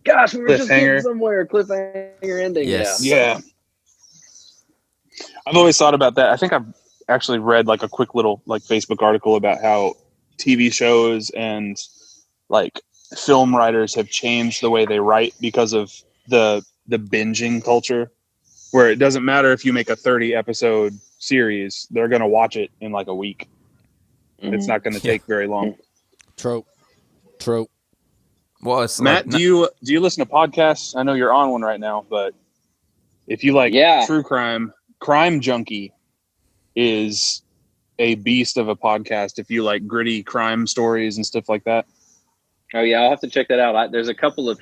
[SPEAKER 3] gosh, we were just getting somewhere, cliffhanger ending.
[SPEAKER 1] Yes.
[SPEAKER 4] Yeah. I've always thought about that. I think I've actually read like a quick little like Facebook article about how TV shows and like film writers have changed the way they write because of the binging culture, where it doesn't matter if you make a 30 episode series, they're going to watch it in like a week. It's not going to take very long.
[SPEAKER 2] True.
[SPEAKER 1] Well, it's
[SPEAKER 4] Matt,
[SPEAKER 1] like,
[SPEAKER 4] do you listen to podcasts? I know you're on one right now, but if you like true crime Junkie is a beast of a podcast. If you like gritty crime stories and stuff like that.
[SPEAKER 3] Oh yeah, I'll have to check that out. There's a couple of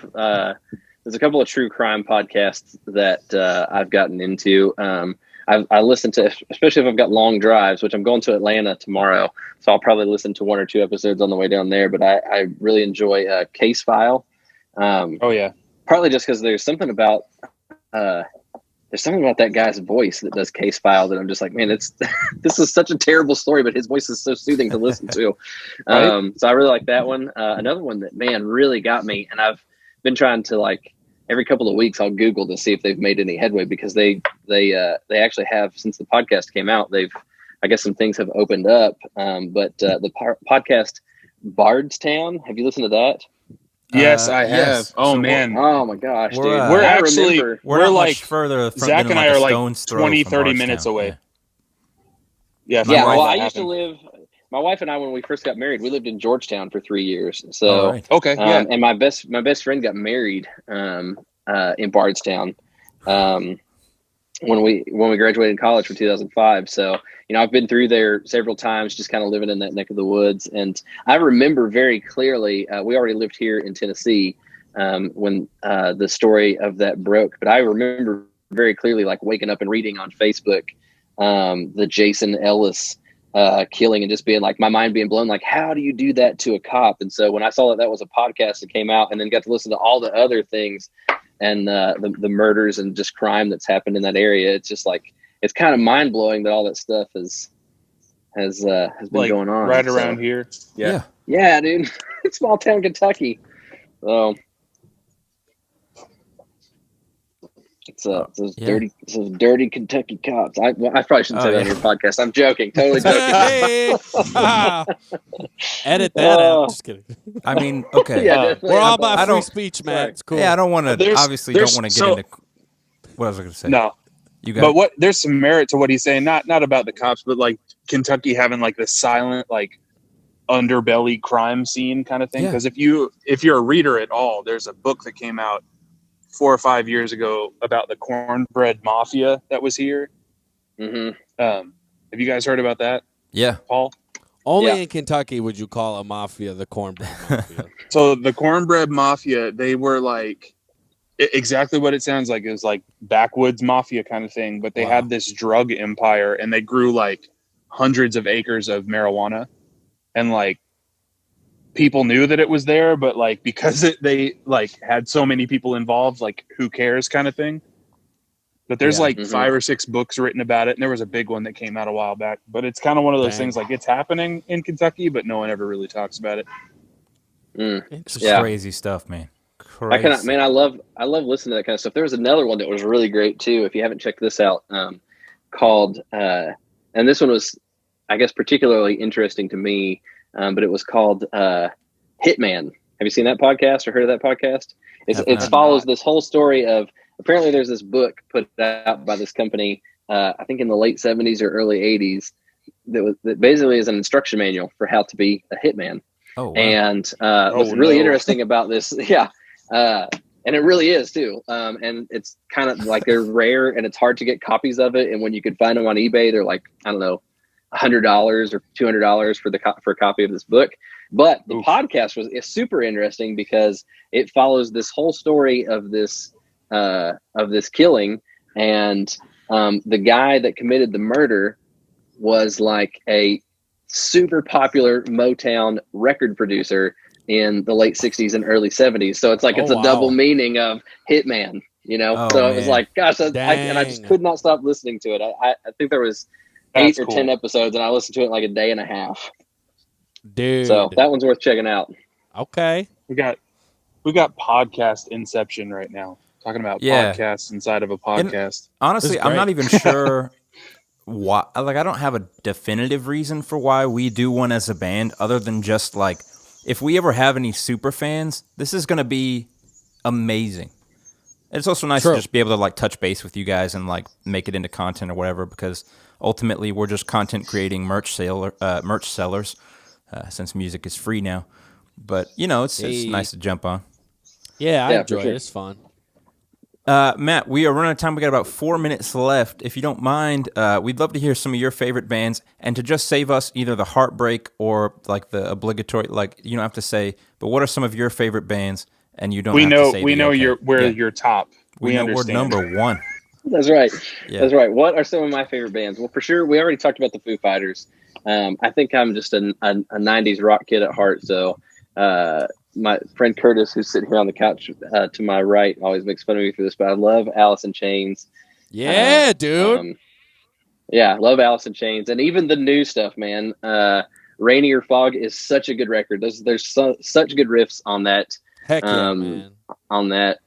[SPEAKER 3] true crime podcasts that I've gotten into. I listen to, especially if I've got long drives, which I'm going to Atlanta tomorrow, so I'll probably listen to 1 or 2 episodes on the way down there. But I really enjoy Case File. Partly just because there's something about that guy's voice that does Case File that I'm just like, man, this is such a terrible story, but his voice is so soothing to listen to. So I really like that one. Another one that, man, really got me, and I've been trying to, like, every couple of weeks I'll Google to see if they've made any headway, because they actually have, since the podcast came out. I guess some things have opened up. But the podcast Bardstown, have you listened to that?
[SPEAKER 4] Yes, I have.
[SPEAKER 1] Yes.
[SPEAKER 4] Oh
[SPEAKER 1] So
[SPEAKER 4] man.
[SPEAKER 3] Oh my gosh, dude.
[SPEAKER 4] We're actually
[SPEAKER 1] we're
[SPEAKER 4] like
[SPEAKER 1] much further from
[SPEAKER 4] Zach and I are like
[SPEAKER 1] stone's throw
[SPEAKER 4] 20,
[SPEAKER 1] from
[SPEAKER 4] 30 minutes
[SPEAKER 1] Bardstown.
[SPEAKER 4] away.
[SPEAKER 3] Yeah,
[SPEAKER 4] Yeah.
[SPEAKER 3] well, I used to live. My wife and I, when we first got married, we lived in Georgetown for 3 years. So,
[SPEAKER 1] right.
[SPEAKER 4] Okay. Yeah.
[SPEAKER 3] and my best friend got married in Bardstown when we graduated college for 2005. So, you know, I've been through there several times, just kind of living in that neck of the woods. And I remember very clearly, we already lived here in Tennessee when the story of that broke. But I remember very clearly, like, waking up and reading on Facebook the Jason Ellis killing, and just being like, my mind being blown, like, how do you do that to a cop? And so when I saw that was a podcast that came out, and then got to listen to all the other things and the murders and just crime that's happened in that area, it's just like, it's kind of mind blowing that all that stuff has been
[SPEAKER 4] like
[SPEAKER 3] going on
[SPEAKER 4] right around here.
[SPEAKER 3] Yeah, dude. It's small town Kentucky. So it's those dirty Kentucky cops. I probably shouldn't say that on your podcast. I'm joking. Totally joking.
[SPEAKER 2] Hey! Edit that out. Just kidding.
[SPEAKER 1] I mean, okay.
[SPEAKER 3] Yeah,
[SPEAKER 2] We're all about
[SPEAKER 1] I
[SPEAKER 2] free
[SPEAKER 1] don't-
[SPEAKER 2] speech, man. It's cool.
[SPEAKER 1] Yeah, I don't want to.
[SPEAKER 4] There's-
[SPEAKER 1] Obviously,
[SPEAKER 4] there's-
[SPEAKER 1] don't want to
[SPEAKER 4] so-
[SPEAKER 1] get into. What was I going to say?
[SPEAKER 4] No.
[SPEAKER 1] You got.
[SPEAKER 4] But what there's some merit to what he's saying, not about the cops, but like Kentucky having like this silent, like, underbelly crime scene kind of thing.
[SPEAKER 1] Yeah.
[SPEAKER 4] Because if you're a reader at all, there's a book that came out 4 or 5 years ago about the cornbread mafia that was here.
[SPEAKER 3] Mm-hmm.
[SPEAKER 4] Have you guys heard about that,
[SPEAKER 1] Yeah.
[SPEAKER 4] Paul?
[SPEAKER 2] Only
[SPEAKER 3] Yeah.
[SPEAKER 2] in Kentucky would you call a mafia the cornbread mafia.
[SPEAKER 4] So the cornbread mafia, they were like exactly what it sounds like. It was like backwoods mafia kind of thing, but they had this drug empire, and they grew like hundreds of acres of marijuana, and like people knew that it was there, but like because they like had so many people involved, like who cares kind of thing. But there's
[SPEAKER 2] Yeah.
[SPEAKER 4] like
[SPEAKER 3] Mhm.
[SPEAKER 4] 5 or 6 books written about it, and there was a big one that came out a while back. But it's kind of one of those
[SPEAKER 2] Dang.
[SPEAKER 4] things, like, it's happening in Kentucky, but no one ever really talks about it.
[SPEAKER 1] It's
[SPEAKER 3] Yeah.
[SPEAKER 1] crazy stuff, man. Crazy.
[SPEAKER 3] I love listening to that kind of stuff. There was another one that was really great too. If you haven't checked this out, called, and this one was I guess, particularly interesting to me. But it was called Hitman. Have you seen that podcast or heard of that podcast? It follows this whole story of, apparently there's this book put out by this company, I think in the late 70s or early 80s, that basically is an instruction manual for how to be a hitman.
[SPEAKER 1] Oh, wow.
[SPEAKER 3] And what's really interesting about this, and it really is too. And it's kind of like they're rare and it's hard to get copies of it. And when you could find them on eBay, they're like, I don't know, $100 or $200 for a copy of this book. But the podcast is super interesting because it follows this whole story of this killing, and the guy that committed the murder was like a super popular Motown record producer in the late 60s and early 70s. So it's like it's a double meaning of hitman, you know.
[SPEAKER 1] Oh,
[SPEAKER 3] so
[SPEAKER 1] man.
[SPEAKER 3] It was like, gosh, and I just could not stop listening to it. I think there was 8 or 10 episodes, and I listened to it in like a day and a half.
[SPEAKER 2] Dude.
[SPEAKER 3] So that one's worth checking out.
[SPEAKER 2] Okay.
[SPEAKER 4] We got podcast inception right now. Talking about podcasts inside of a podcast.
[SPEAKER 1] Honestly, I'm not even sure why. Like, I don't have a definitive reason for why we do one as a band, other than just like, if we ever have any super fans, this is going to be amazing. It's also nice to just be able to like touch base with you guys and like make it into content or whatever, because ultimately we're just content creating merch sellers. Since music is free now. But, you know, it's nice to jump on.
[SPEAKER 2] Yeah, I enjoy it. It's fun.
[SPEAKER 1] Matt, we are running out of time. We got about 4 minutes left. If you don't mind, we'd love to hear some of your favorite bands, and to just save us either the heartbreak or like the obligatory, like you don't have to say, but what are some of your favorite bands? And you don't have to say
[SPEAKER 4] we know you're top.
[SPEAKER 1] We know we're number one.
[SPEAKER 3] That's right. Yeah. That's right. What are some of my favorite bands? Well, for sure, we already talked about the Foo Fighters. I think I'm just a 90s rock kid at heart. So my friend Curtis, who's sitting here on the couch to my right, always makes fun of me for this, but I love Alice in Chains.
[SPEAKER 2] Yeah, dude.
[SPEAKER 3] I love Alice in Chains. And even the new stuff, man. Rainier Fog is such a good record. There's such good riffs on that.
[SPEAKER 2] Heck yeah, man.
[SPEAKER 3] On that.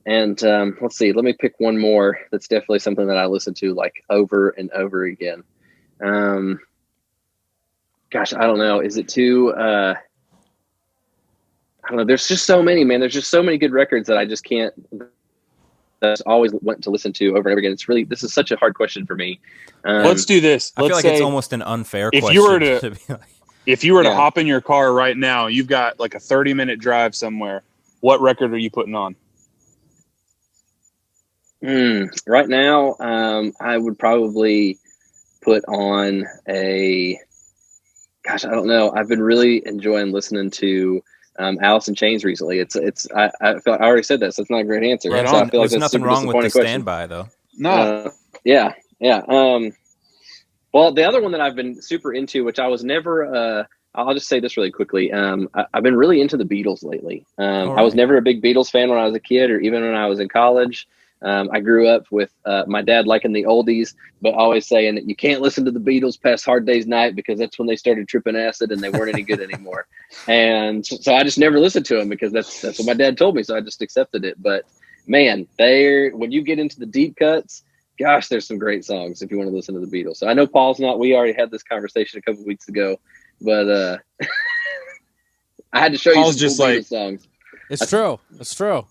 [SPEAKER 3] And let's see. Let me pick one more that's definitely something that I listen to like over and over again. Gosh, I don't know. Is it too? I don't know. There's just so many, man. There's just so many good records that I just can't. That's always want to listen to over and over again. This is such a hard question for me.
[SPEAKER 4] Let's do this.
[SPEAKER 1] I feel like it's almost an unfair question.
[SPEAKER 4] If you were to hop in your car right now, you've got like a 30-minute drive somewhere. What record are you putting on?
[SPEAKER 3] Right now, I would probably put on I don't know. I've been really enjoying listening to Alice in Chains recently. I feel like I already said that, so it's not a great answer.
[SPEAKER 1] Right
[SPEAKER 3] so
[SPEAKER 1] on.
[SPEAKER 3] I feel like
[SPEAKER 1] There's nothing wrong with the standby, though.
[SPEAKER 4] No.
[SPEAKER 3] Yeah. Well, the other one that I've been super into, which I was never, I'll just say this really quickly. I've been really into the Beatles lately. Right. I was never a big Beatles fan when I was a kid, or even when I was in college. I grew up with my dad liking the oldies, but always saying that you can't listen to the Beatles past Hard Day's Night because that's when they started tripping acid and they weren't any good anymore. And so I just never listened to them because that's what my dad told me. So I just accepted it. But man, when you get into the deep cuts, gosh, there's some great songs if you want to listen to the Beatles. So I know Paul's not. We already had this conversation a couple weeks ago, but I had to show
[SPEAKER 4] Paul's
[SPEAKER 3] you some
[SPEAKER 4] just
[SPEAKER 3] Beatles songs.
[SPEAKER 2] It's true. It's true.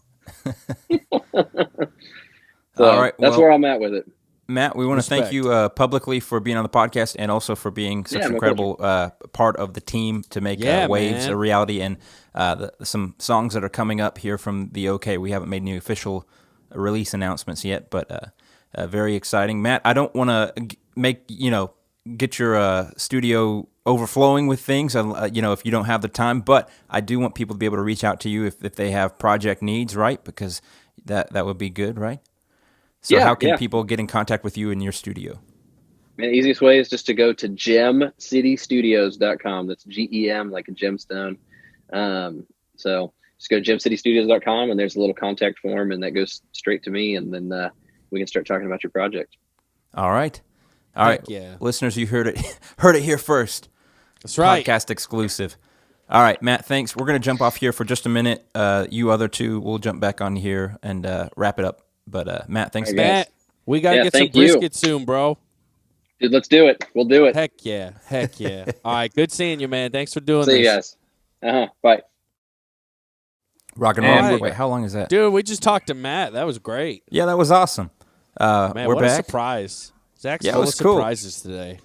[SPEAKER 3] So
[SPEAKER 1] all right,
[SPEAKER 3] that's where I'm at with it.
[SPEAKER 1] Matt, we want to thank you publicly for being on the podcast and also for being such an incredible part of the team to make Waves a reality, and some songs that are coming up here from the OK. We haven't made any official release announcements yet, but very exciting. Matt, I don't want to get your studio overflowing with things, if you don't have the time, but I do want people to be able to reach out to you if they have project needs, right? Because that would be good, right? So how can people get in contact with you in your studio?
[SPEAKER 3] Man, the easiest way is just to go to gemcitystudios.com. That's GEM, like a gemstone. So just go to gemcitystudios.com, and there's a little contact form, and that goes straight to me, and then we can start talking about your project.
[SPEAKER 1] All right. All right.
[SPEAKER 2] Yeah.
[SPEAKER 1] Listeners, you heard it here first.
[SPEAKER 2] That's right.
[SPEAKER 1] Podcast exclusive. All right, Matt, thanks. We're going to jump off here for just a minute. You other two, we'll jump back on here and wrap it up. But Matt, thanks.
[SPEAKER 2] Matt, we got to get some brisket soon, bro.
[SPEAKER 3] Dude, let's do it. We'll do it.
[SPEAKER 2] Heck yeah. All right, good seeing you, man. Thanks for doing
[SPEAKER 3] See you
[SPEAKER 2] this.
[SPEAKER 3] guys. Bye.
[SPEAKER 1] Rock and
[SPEAKER 4] And
[SPEAKER 1] roll. Wait, how long is that?
[SPEAKER 2] Dude, we just talked to Matt. That was great.
[SPEAKER 1] Yeah, that was awesome.
[SPEAKER 2] Man,
[SPEAKER 1] we're
[SPEAKER 2] what a
[SPEAKER 1] back.
[SPEAKER 2] surprise. Zach's
[SPEAKER 1] Yeah, it
[SPEAKER 2] full
[SPEAKER 1] was
[SPEAKER 2] of
[SPEAKER 1] cool.
[SPEAKER 2] surprises today.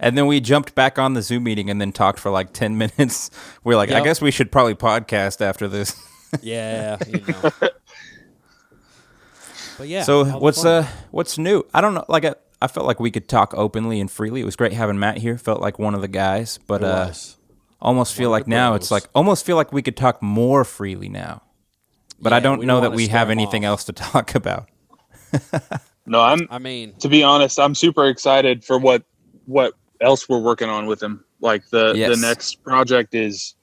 [SPEAKER 1] And then we jumped back on the Zoom meeting and then talked for like 10 minutes. We're like, I
[SPEAKER 2] Yep.
[SPEAKER 1] guess we should probably podcast after this.
[SPEAKER 2] Yeah, you know. But yeah.
[SPEAKER 1] So
[SPEAKER 2] all the fun.
[SPEAKER 1] what's new? I don't know. Like I felt like we could talk openly and freely. It was great having Matt here. Felt like one of the guys, but
[SPEAKER 2] It was.
[SPEAKER 1] almost feel
[SPEAKER 2] One of
[SPEAKER 1] like
[SPEAKER 2] the
[SPEAKER 1] now
[SPEAKER 2] bros.
[SPEAKER 1] it's like almost feel like we could talk more freely now. But I
[SPEAKER 2] Yeah,
[SPEAKER 1] don't
[SPEAKER 2] we
[SPEAKER 1] know
[SPEAKER 2] don't
[SPEAKER 1] that
[SPEAKER 2] wanna
[SPEAKER 1] we
[SPEAKER 2] scare
[SPEAKER 1] have
[SPEAKER 2] 'em
[SPEAKER 1] anything
[SPEAKER 2] off.
[SPEAKER 1] else to talk about.
[SPEAKER 4] No,
[SPEAKER 2] I mean,
[SPEAKER 4] to be honest, I'm super excited for what else we're working on with him. Like the
[SPEAKER 1] Yes.
[SPEAKER 4] next project is,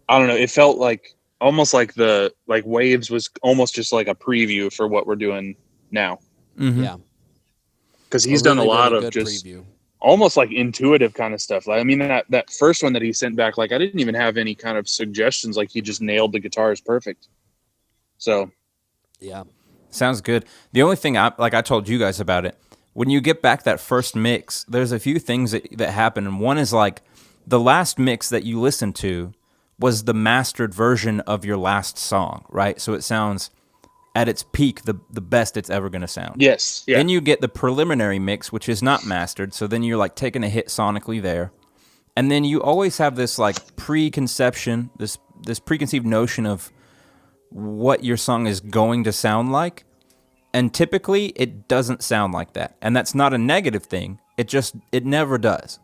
[SPEAKER 4] I don't know. It felt like almost like the Waves was almost just like a preview for what we're doing now.
[SPEAKER 1] Mm-hmm.
[SPEAKER 2] yeah.
[SPEAKER 4] Because he's done a
[SPEAKER 2] really,
[SPEAKER 4] lot
[SPEAKER 2] really
[SPEAKER 4] of
[SPEAKER 2] good
[SPEAKER 4] just
[SPEAKER 2] preview.
[SPEAKER 4] almost like intuitive kind of stuff. Like, I mean, that first one that he sent back, like I didn't even have any kind of suggestions. Like he just nailed the guitars perfect. So
[SPEAKER 2] Yeah.
[SPEAKER 1] Sounds good. The only thing I told you guys about it, when you get back that first mix, there's a few things that happen. And one is like the last mix that you listened to was the mastered version of your last song, right? So it sounds at its peak the best it's ever going to sound.
[SPEAKER 4] yes, yeah,
[SPEAKER 1] Then you get the preliminary mix, which is not mastered. So then you're like taking a hit sonically there. And then you always have this like preconception, this preconceived notion of what your song is going to sound like. And typically it doesn't sound like that. And that's not a negative thing. It never does.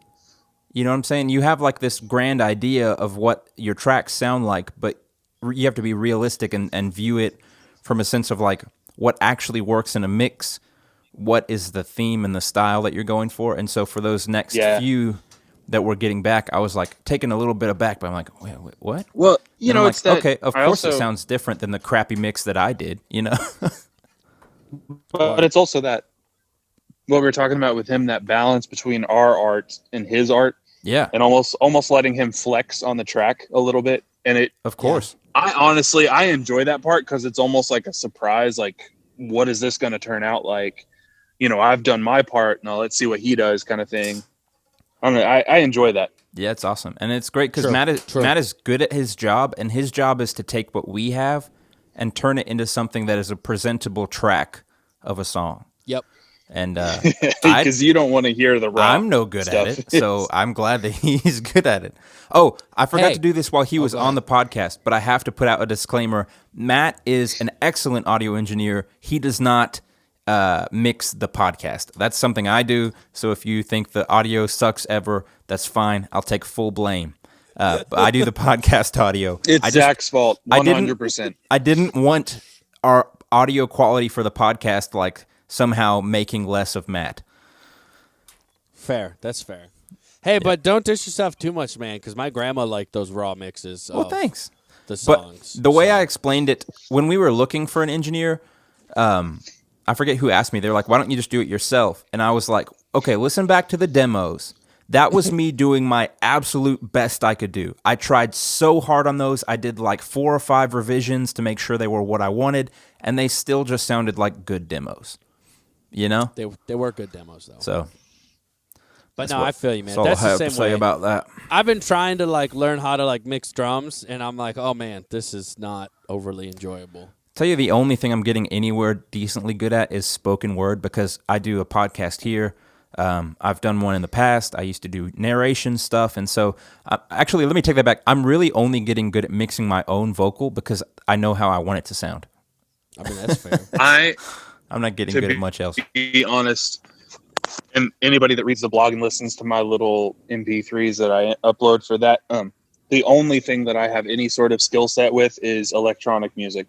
[SPEAKER 1] You know what I'm saying? You have like this grand idea of what your tracks sound like, but you have to be realistic and view it from a sense of like what actually works in a mix, what is the theme and the style that you're going for. And so for those next few that we're getting back, I was like taking a little bit aback, but I'm like, wait, what?
[SPEAKER 4] Well,
[SPEAKER 1] And I'm
[SPEAKER 4] it's
[SPEAKER 1] like,
[SPEAKER 4] that.
[SPEAKER 1] okay, of
[SPEAKER 4] I
[SPEAKER 1] course it
[SPEAKER 4] also-
[SPEAKER 1] sounds different than the crappy mix that I did, you know?
[SPEAKER 4] But it's also that what we were talking about with him, that balance between our art and his art,
[SPEAKER 1] Yeah,
[SPEAKER 4] and almost letting him flex on the track a little bit. And it,
[SPEAKER 1] of course.
[SPEAKER 4] I honestly, I enjoy that part because it's almost like a surprise. Like, what is this going to turn out like? You know, I've done my part. Now let's see what he does, kind of thing. I don't know. I enjoy that.
[SPEAKER 1] Yeah, it's awesome. And it's great because
[SPEAKER 2] True,
[SPEAKER 1] Matt is good at his job, and his job is to take what we have and turn it into something that is a presentable track of a song.
[SPEAKER 2] Yep.
[SPEAKER 1] And
[SPEAKER 4] Because you don't want to hear the raw
[SPEAKER 1] I'm no good
[SPEAKER 4] stuff.
[SPEAKER 1] at it, so I'm glad that he's good at it. Oh, I forgot
[SPEAKER 2] Hey.
[SPEAKER 1] to do this while he was
[SPEAKER 2] go
[SPEAKER 1] on the podcast, but I have to put out a disclaimer. Matt is an excellent audio engineer. He does not mix the podcast. That's something I do, so if you think the audio sucks ever, that's fine. I'll take full blame. But I do the podcast audio.
[SPEAKER 4] It's Zach's fault,
[SPEAKER 1] I didn't-
[SPEAKER 4] 100%.
[SPEAKER 1] I didn't want our audio quality for the podcast like somehow making less of Matt.
[SPEAKER 2] Fair. That's fair. Hey, but don't dish yourself too much, man, because my grandma liked those raw mixes.
[SPEAKER 1] Well,
[SPEAKER 2] of
[SPEAKER 1] thanks.
[SPEAKER 2] The
[SPEAKER 1] But
[SPEAKER 2] songs.
[SPEAKER 1] the way
[SPEAKER 2] So-
[SPEAKER 1] I explained it, when we were looking for an engineer, I forget who asked me. They're like, why don't you just do it yourself? And I was like, okay, listen back to the demos. That was me doing my absolute best I could do. I tried so hard on those. I did like 4 or 5 revisions to make sure they were what I wanted, and they still just sounded like good demos. You know?
[SPEAKER 2] They were good demos though.
[SPEAKER 1] So
[SPEAKER 2] But
[SPEAKER 1] that's
[SPEAKER 2] no,
[SPEAKER 1] what-
[SPEAKER 2] I feel you, man.
[SPEAKER 1] that's all
[SPEAKER 2] That's
[SPEAKER 1] I
[SPEAKER 2] the
[SPEAKER 1] have
[SPEAKER 2] same
[SPEAKER 1] to say
[SPEAKER 2] way.
[SPEAKER 1] about that.
[SPEAKER 2] I've been trying to like learn how to like mix drums, and I'm like, oh man, this is not overly enjoyable.
[SPEAKER 1] Tell you the only thing I'm getting anywhere decently good at is spoken word, because I do a podcast here. I've done one in the past. I used to do narration stuff. And so actually, let me take that back. I'm really only getting good at mixing my own vocal because I know how I want it to sound.
[SPEAKER 2] I mean, that's fair.
[SPEAKER 1] I'm not getting
[SPEAKER 4] To
[SPEAKER 1] good
[SPEAKER 4] be-
[SPEAKER 1] at much else.
[SPEAKER 4] Be honest, and anybody that reads the blog and listens to my little MP3s that I upload for that, the only thing that I have any sort of skill set with is electronic music.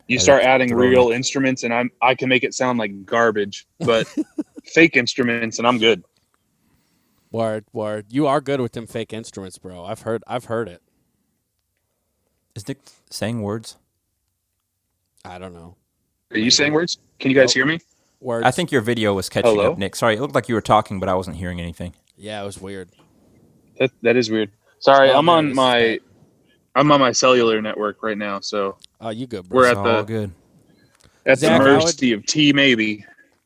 [SPEAKER 4] You start adding real instruments, and I can make it sound like garbage, but fake instruments, and I'm good.
[SPEAKER 2] Word. You are good with them fake instruments, bro. I've heard it.
[SPEAKER 1] Is Nick saying words?
[SPEAKER 2] I don't know.
[SPEAKER 4] Are you saying words? Can you guys hear me?
[SPEAKER 2] Words.
[SPEAKER 1] I think your video was catching
[SPEAKER 4] Hello?
[SPEAKER 1] up, Nick. Sorry, it looked like you were talking, but I wasn't hearing anything.
[SPEAKER 2] Yeah, it was weird.
[SPEAKER 4] That is weird. Sorry,
[SPEAKER 2] Oh,
[SPEAKER 4] I'm
[SPEAKER 2] man,
[SPEAKER 4] on
[SPEAKER 2] this is
[SPEAKER 4] my cellular network right now, so
[SPEAKER 2] Oh, you good, bro?
[SPEAKER 4] we're
[SPEAKER 1] It's
[SPEAKER 4] at
[SPEAKER 1] all
[SPEAKER 4] the
[SPEAKER 1] good.
[SPEAKER 4] at
[SPEAKER 2] Zach,
[SPEAKER 4] the
[SPEAKER 2] I would-
[SPEAKER 4] mercy of T maybe.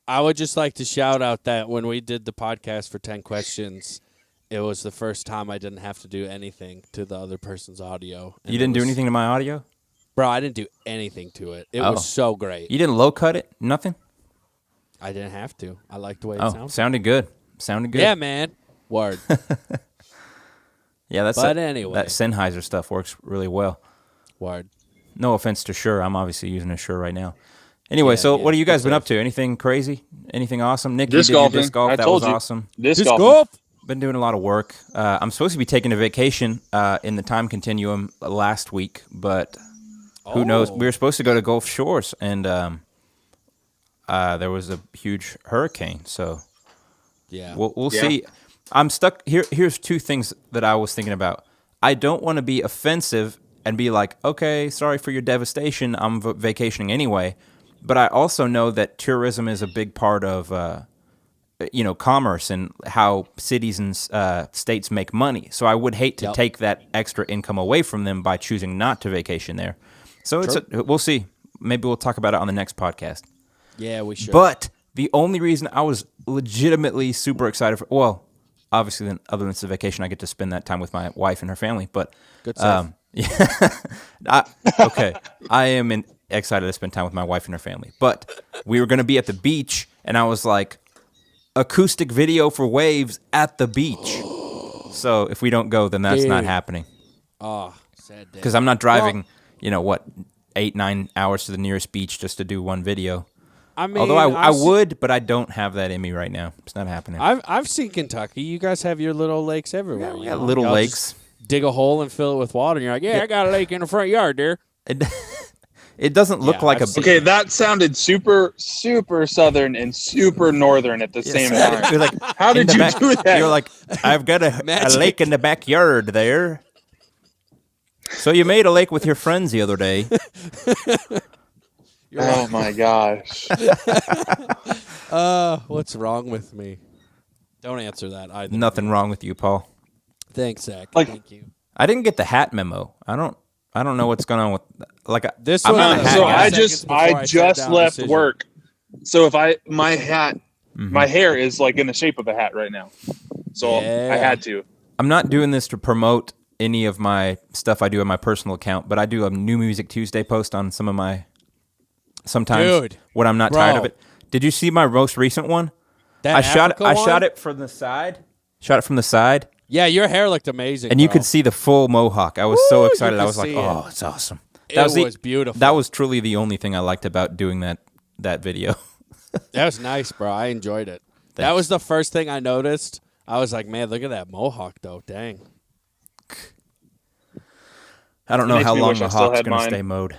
[SPEAKER 2] I would just like to shout out that when we did the podcast for 10 questions, it was the first time I didn't have to do anything to the other person's audio.
[SPEAKER 1] You didn't do anything to my audio?
[SPEAKER 2] Bro, I didn't do anything to it. It was so great.
[SPEAKER 1] You didn't low cut it? Nothing?
[SPEAKER 2] I didn't have to. I liked the way it sounded.
[SPEAKER 1] Sounded good. Sounded good.
[SPEAKER 2] Yeah, man. Word.
[SPEAKER 1] Yeah,
[SPEAKER 2] But anyway.
[SPEAKER 1] that Sennheiser stuff works really well.
[SPEAKER 2] Word.
[SPEAKER 1] No offense to Shure. I'm obviously using a Shure right now. Anyway, so what have you guys been up to? Anything crazy? Anything awesome? Nick,
[SPEAKER 4] Disc
[SPEAKER 1] you did your
[SPEAKER 4] golfing.
[SPEAKER 1] disc golf. That was awesome.
[SPEAKER 4] Disc
[SPEAKER 2] golf.
[SPEAKER 4] golf.
[SPEAKER 1] Been doing a lot of work. I'm supposed to be taking a vacation in the time continuum last week, but who knows? We were supposed to go to Gulf Shores, and there was a huge hurricane. So
[SPEAKER 2] Yeah.
[SPEAKER 1] we'll see. I'm stuck here. Here's two things that I was thinking about. I don't want to be offensive and be like, okay, sorry for your devastation. I'm vacationing anyway. But I also know that tourism is a big part of, commerce and how cities and states make money. So I would hate to take that extra income away from them by choosing not to vacation there. So we'll see. Maybe we'll talk about it on the next podcast.
[SPEAKER 2] Yeah, we should.
[SPEAKER 1] But the only reason I was legitimately super excited obviously, then other than it's a vacation, I get to spend that time with my wife and her family. But
[SPEAKER 2] good stuff.
[SPEAKER 1] I am excited to spend time with my wife and her family. But we were going to be at the beach, and I was like, acoustic video for waves at the beach. So if we don't go, then that's not happening.
[SPEAKER 2] Oh, sad day.
[SPEAKER 1] Because I'm not driving, 8-9 hours to the nearest beach just to do one video.
[SPEAKER 2] I mean,
[SPEAKER 1] although I would, but I don't have that in me right now. It's not happening.
[SPEAKER 2] I've seen Kentucky. You guys have your little lakes everywhere.
[SPEAKER 1] Yeah, we got little lakes.
[SPEAKER 2] Dig a hole and fill it with water, and you're like, I got a lake in the front yard there.
[SPEAKER 1] It doesn't look like
[SPEAKER 4] Okay, that sounded super, super southern and super northern at the same time.
[SPEAKER 1] You're like,
[SPEAKER 4] how did you do that?
[SPEAKER 1] You're like, I've got a lake in the backyard there. So you made a lake with your friends the other day.
[SPEAKER 4] Oh my gosh.
[SPEAKER 2] What's wrong with me? Don't answer that either.
[SPEAKER 1] Nothing wrong with you, Paul.
[SPEAKER 2] Thanks, Zach.
[SPEAKER 4] Like,
[SPEAKER 2] Thank you.
[SPEAKER 1] I didn't get the hat memo. I don't know what's going on with
[SPEAKER 2] this.
[SPEAKER 1] I'm not a hat
[SPEAKER 4] so
[SPEAKER 1] guy.
[SPEAKER 4] I just left work. So if my hair is like in the shape of a hat right now. So I had to.
[SPEAKER 1] I'm not doing this to promote any of my stuff I do on my personal account, but I do a New Music Tuesday post on some of my sometimes when I'm not tired of it. Did you see my most recent one? I shot it from the side. Shot it from the side.
[SPEAKER 2] Yeah, your hair looked amazing.
[SPEAKER 1] And you could see the full mohawk. I was so excited. I was like, "Oh, it's awesome."
[SPEAKER 2] That was beautiful.
[SPEAKER 1] That was truly the only thing I liked about doing that video.
[SPEAKER 2] That was nice, bro. I enjoyed it. Thanks. That was the first thing I noticed. I was like, "Man, look at that mohawk, though. Dang."
[SPEAKER 1] I don't know how long the hawk's going to stay mowed.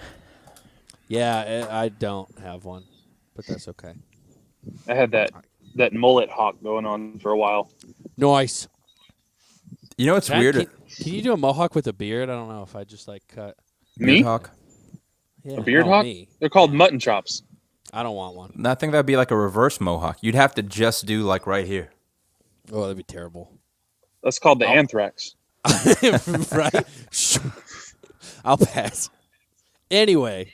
[SPEAKER 2] Yeah, I don't have one, but that's okay.
[SPEAKER 4] I had that mullet hawk going on for a while.
[SPEAKER 2] Nice.
[SPEAKER 1] You know what's weird?
[SPEAKER 2] Can you do a mohawk with a beard? I don't know if I just cut.
[SPEAKER 4] Me?
[SPEAKER 1] Hawk?
[SPEAKER 4] Yeah, a beard hawk? Me. They're called mutton chops.
[SPEAKER 2] I don't want one.
[SPEAKER 1] I think that'd be like a reverse mohawk. You'd have to just do like right here.
[SPEAKER 2] Oh, that'd be terrible.
[SPEAKER 4] That's called the anthrax.
[SPEAKER 2] Right? I'll pass. Anyway.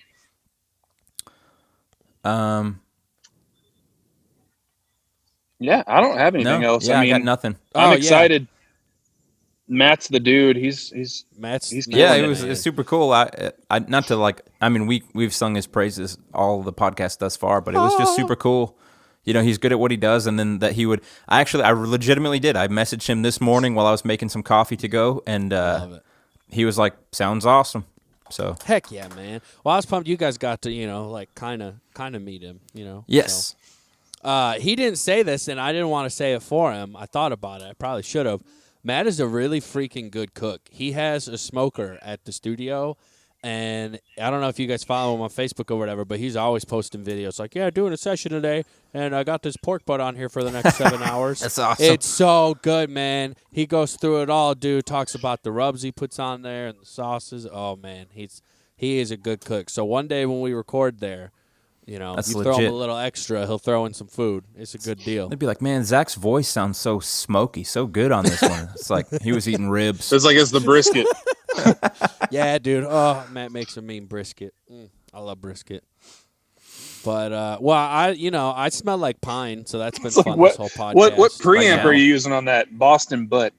[SPEAKER 4] Yeah, I don't have anything else.
[SPEAKER 1] Yeah, I got nothing.
[SPEAKER 4] I'm excited. Yeah. Matt's the dude. He's
[SPEAKER 1] it was super cool. I not to like. I mean, we've sung his praises all the podcast thus far, but it was just super cool. He's good at what he does, and then that he would. I legitimately did. I messaged him this morning while I was making some coffee to go, and he was like, "Sounds awesome." So
[SPEAKER 2] heck yeah, man. Well, I was pumped you guys got to kind of meet him.
[SPEAKER 1] Yes.
[SPEAKER 2] So. He didn't say this, and I didn't want to say it for him. I thought about it. I probably should have. Matt is a really freaking good cook. He has a smoker at the studio, and I don't know if you guys follow him on Facebook or whatever, but he's always posting videos like, doing a session today, and I got this pork butt on here for the next 7 hours.
[SPEAKER 1] That's awesome.
[SPEAKER 2] It's so good, man. He goes through it all, dude. Talks about the rubs he puts on there and the sauces. Oh, man, he is a good cook. So one day when we record there,
[SPEAKER 1] That's
[SPEAKER 2] you
[SPEAKER 1] legit.
[SPEAKER 2] throw him a little extra, he'll throw in some food. It's a good deal.
[SPEAKER 1] They'd be like, man, Zach's voice sounds so smoky, so good on this one. It's like he was eating ribs.
[SPEAKER 4] It's like it's the brisket.
[SPEAKER 2] Yeah, dude. Oh, Matt makes a mean brisket. I love brisket. But well, I smell like pine, so that's been
[SPEAKER 4] It's like,
[SPEAKER 2] fun.
[SPEAKER 4] what,
[SPEAKER 2] This whole podcast.
[SPEAKER 4] what preamp
[SPEAKER 1] now.
[SPEAKER 4] are you using on that Boston butt?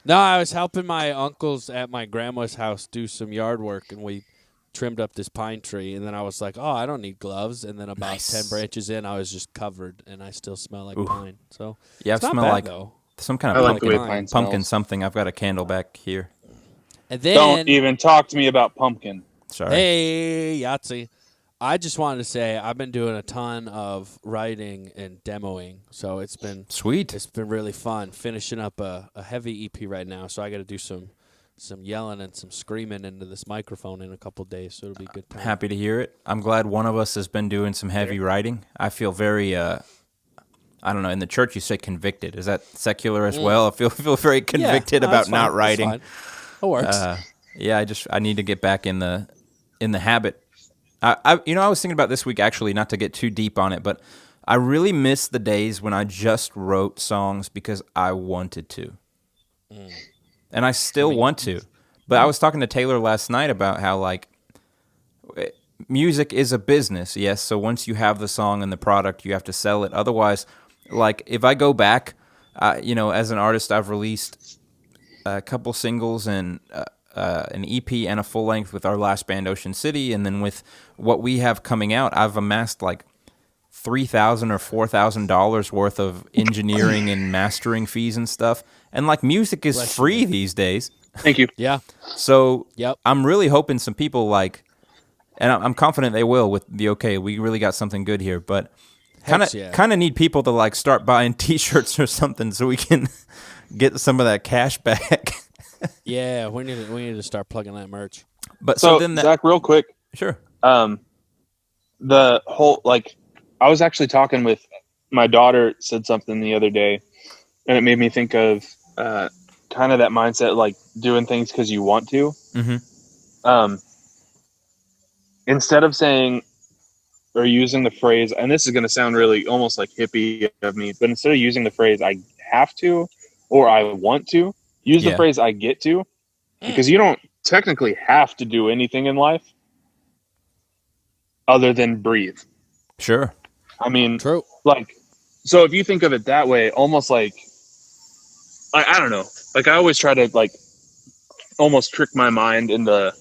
[SPEAKER 2] No, I was helping my uncles at my grandma's house do some yard work, and we trimmed up this pine tree. And then I was like, "Oh, I don't need gloves." And then about
[SPEAKER 1] Nice.
[SPEAKER 2] 10 branches in, I was just covered, and I still smell like pine. So
[SPEAKER 1] Yeah, I
[SPEAKER 2] it's not
[SPEAKER 1] smell
[SPEAKER 2] bad,
[SPEAKER 1] like
[SPEAKER 2] though.
[SPEAKER 1] some kind
[SPEAKER 4] I
[SPEAKER 1] of
[SPEAKER 4] like the way
[SPEAKER 1] pumpkin,
[SPEAKER 4] pine
[SPEAKER 1] pumpkin
[SPEAKER 4] smells.
[SPEAKER 1] something. I've got a candle back here.
[SPEAKER 2] And then,
[SPEAKER 4] Don't even talk to me about pumpkin.
[SPEAKER 1] Sorry.
[SPEAKER 2] hey, Yahtzee. I just wanted to say I've been doing a ton of writing and demoing, so it's been
[SPEAKER 1] Sweet.
[SPEAKER 2] really fun finishing up a heavy EP right now. So I got to do some yelling and some screaming into this microphone in a couple days. So it'll be a good time.
[SPEAKER 1] Happy to hear it. I'm glad one of us has been doing some heavy writing. I feel very, I don't know, in the church you say convicted. Is that secular as well? I feel very convicted about not writing.
[SPEAKER 2] That works.
[SPEAKER 1] Yeah, I need to get back in the habit. I was thinking about this week, actually, not to get too deep on it, but I really miss the days when I just wrote songs because I wanted to. And I still want to. But I was talking to Taylor last night about how, like, music is a business, yes, so once you have the song and the product, you have to sell it. Otherwise, like, if I go back, as an artist, I've released a couple singles and an EP and a full length with our last band, Ocean City, and then with what we have coming out, I've amassed like $3,000 or $4,000 worth of engineering and mastering fees and stuff. And like music is free these days.
[SPEAKER 4] Thank you.
[SPEAKER 2] Yeah.
[SPEAKER 1] So
[SPEAKER 2] Yep.
[SPEAKER 1] I'm really hoping some people like, and I'm confident they will with the okay, we really got something good here, but kind of need people to like start buying T-shirts or something so we can get some of that cash back.
[SPEAKER 2] Yeah, we need to start plugging that merch.
[SPEAKER 1] But
[SPEAKER 4] So,
[SPEAKER 1] then
[SPEAKER 4] Zach, real quick,
[SPEAKER 1] sure.
[SPEAKER 4] the whole, like, I was actually talking with my daughter, said something the other day, and it made me think of kind of that mindset, like doing things because you want to.
[SPEAKER 1] Mm-hmm.
[SPEAKER 4] Instead of saying or using the phrase, and this is going to sound really almost like hippie of me, but instead of using the phrase "I have to" or "I want to," use the phrase "I get to," because you don't technically have to do anything in life other than breathe.
[SPEAKER 1] Sure.
[SPEAKER 4] I mean,
[SPEAKER 2] True.
[SPEAKER 4] like, so if you think of it that way, almost like, I don't know, like I always try to like almost trick my mind into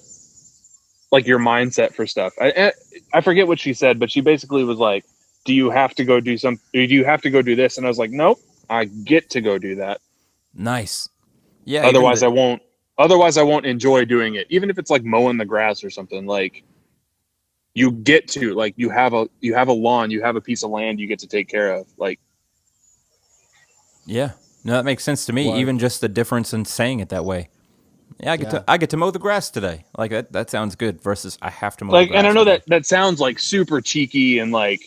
[SPEAKER 4] like your mindset for stuff. I forget what she said, but she basically was like, do you have to go do something? Do you have to go do this? And I was like, nope, I get to go do that.
[SPEAKER 1] Nice. Yeah.
[SPEAKER 4] Otherwise I won't enjoy doing it. Even if it's like mowing the grass or something, like you get to, like, you have a lawn, you have a piece of land you get to take care of. Like,
[SPEAKER 1] yeah. No, that makes sense to me.
[SPEAKER 2] Word.
[SPEAKER 1] Even just the difference in saying it that way. Yeah, I get to mow the grass today. Like that sounds good versus I have to mow the grass.
[SPEAKER 4] and I know
[SPEAKER 1] today.
[SPEAKER 4] that sounds like super cheeky and like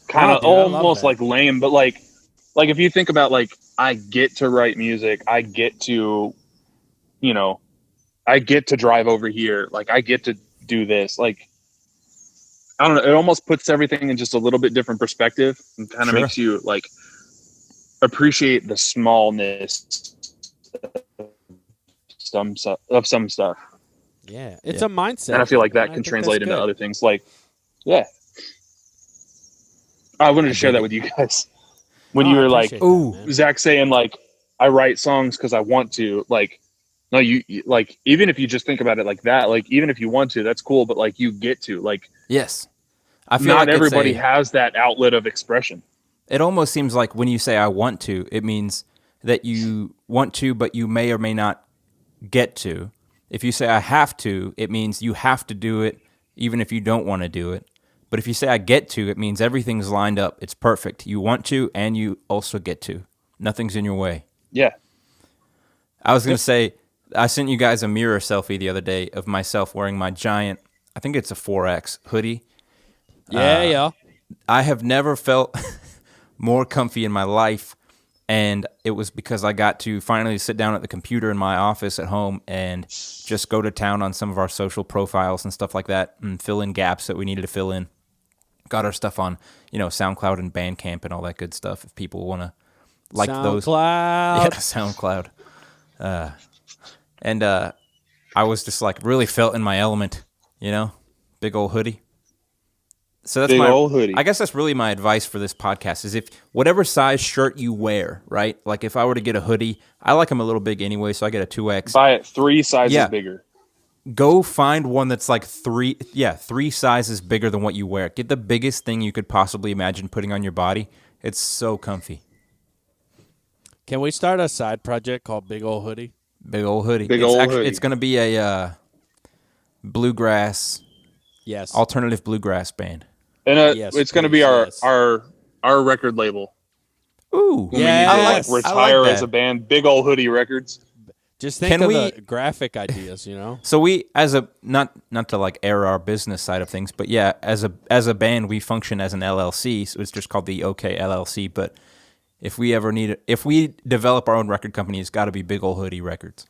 [SPEAKER 4] kind of
[SPEAKER 2] dude, I love
[SPEAKER 4] almost
[SPEAKER 2] that.
[SPEAKER 4] like lame, but like if you think about, like, I get to write music, I get to, I get to drive over here, like I get to do this, like, I don't know, it almost puts everything in just a little bit different perspective and kind of
[SPEAKER 1] Sure.
[SPEAKER 4] makes you like appreciate the smallness of some stuff.
[SPEAKER 2] Yeah, it's a mindset.
[SPEAKER 4] And I feel like that
[SPEAKER 2] I
[SPEAKER 4] can
[SPEAKER 2] think
[SPEAKER 4] translate
[SPEAKER 2] that's
[SPEAKER 4] into
[SPEAKER 2] good.
[SPEAKER 4] other things. Like, yeah. I wanted to share that with you guys. When you
[SPEAKER 2] I
[SPEAKER 4] were like,
[SPEAKER 2] appreciate that,
[SPEAKER 1] ooh,
[SPEAKER 2] man.
[SPEAKER 4] Zach saying like, I write songs because I want to, like, no, you like, even if you just think about it like that, like, even if you want to, that's cool. But like, you get to, like,
[SPEAKER 1] yes. I feel
[SPEAKER 4] not
[SPEAKER 1] like
[SPEAKER 4] everybody has that outlet of expression.
[SPEAKER 1] it almost seems like when you say I want to, it means that you want to, but you may or may not get to. If you say I have to, it means you have to do it even if you don't want to do it. But if you say I get to, it means everything's lined up. It's perfect. You want to and you also get to. Nothing's in your way.
[SPEAKER 4] Yeah.
[SPEAKER 1] I was going to say, I sent you guys a mirror selfie the other day of myself wearing my giant, I think it's a 4X hoodie.
[SPEAKER 2] Yeah.
[SPEAKER 1] I have never felt more comfy in my life, and it was because I got to finally sit down at the computer in my office at home and just go to town on some of our social profiles and stuff like that and fill in gaps that we needed to fill in. Got our stuff on, SoundCloud and Bandcamp and all that good stuff if people want to like those.
[SPEAKER 2] SoundCloud.
[SPEAKER 1] Yeah, SoundCloud. And I was just like really felt in my element, big old hoodie. So that's
[SPEAKER 4] Big
[SPEAKER 1] my
[SPEAKER 4] Ol Hoodie.
[SPEAKER 1] I guess that's really my advice for this podcast is if whatever size shirt you wear, right? Like if I were to get a hoodie, I like them a little big anyway, so I get a 2X.
[SPEAKER 4] Buy it 3 sizes
[SPEAKER 1] Yeah.
[SPEAKER 4] bigger.
[SPEAKER 1] Go find one that's like three sizes bigger than what you wear. Get the biggest thing you could possibly imagine putting on your body. It's so comfy.
[SPEAKER 2] Can we start a side project called Big Ol Hoodie?
[SPEAKER 1] Big Ol Hoodie.
[SPEAKER 4] Big
[SPEAKER 1] It's
[SPEAKER 4] Ol
[SPEAKER 1] actually
[SPEAKER 4] Hoodie.
[SPEAKER 1] it's going to be a bluegrass,
[SPEAKER 2] Yes.
[SPEAKER 1] alternative bluegrass band.
[SPEAKER 4] And
[SPEAKER 2] Yes,
[SPEAKER 4] it's going to
[SPEAKER 2] please,
[SPEAKER 4] be
[SPEAKER 2] yes.
[SPEAKER 4] our record label.
[SPEAKER 1] Ooh,
[SPEAKER 4] When
[SPEAKER 2] Yes.
[SPEAKER 4] we need to
[SPEAKER 1] I
[SPEAKER 4] retire
[SPEAKER 1] like
[SPEAKER 4] as
[SPEAKER 1] that.
[SPEAKER 4] a band, Big Ol Hoodie Records.
[SPEAKER 2] Just think
[SPEAKER 1] Can
[SPEAKER 2] of
[SPEAKER 1] we-
[SPEAKER 2] the graphic ideas, you know?
[SPEAKER 1] So we, as a not to like air our business side of things, but yeah, as a band, we function as an LLC, so it's just called the OK LLC. But if we develop our own record company, it's got to be Big Ol Hoodie Records.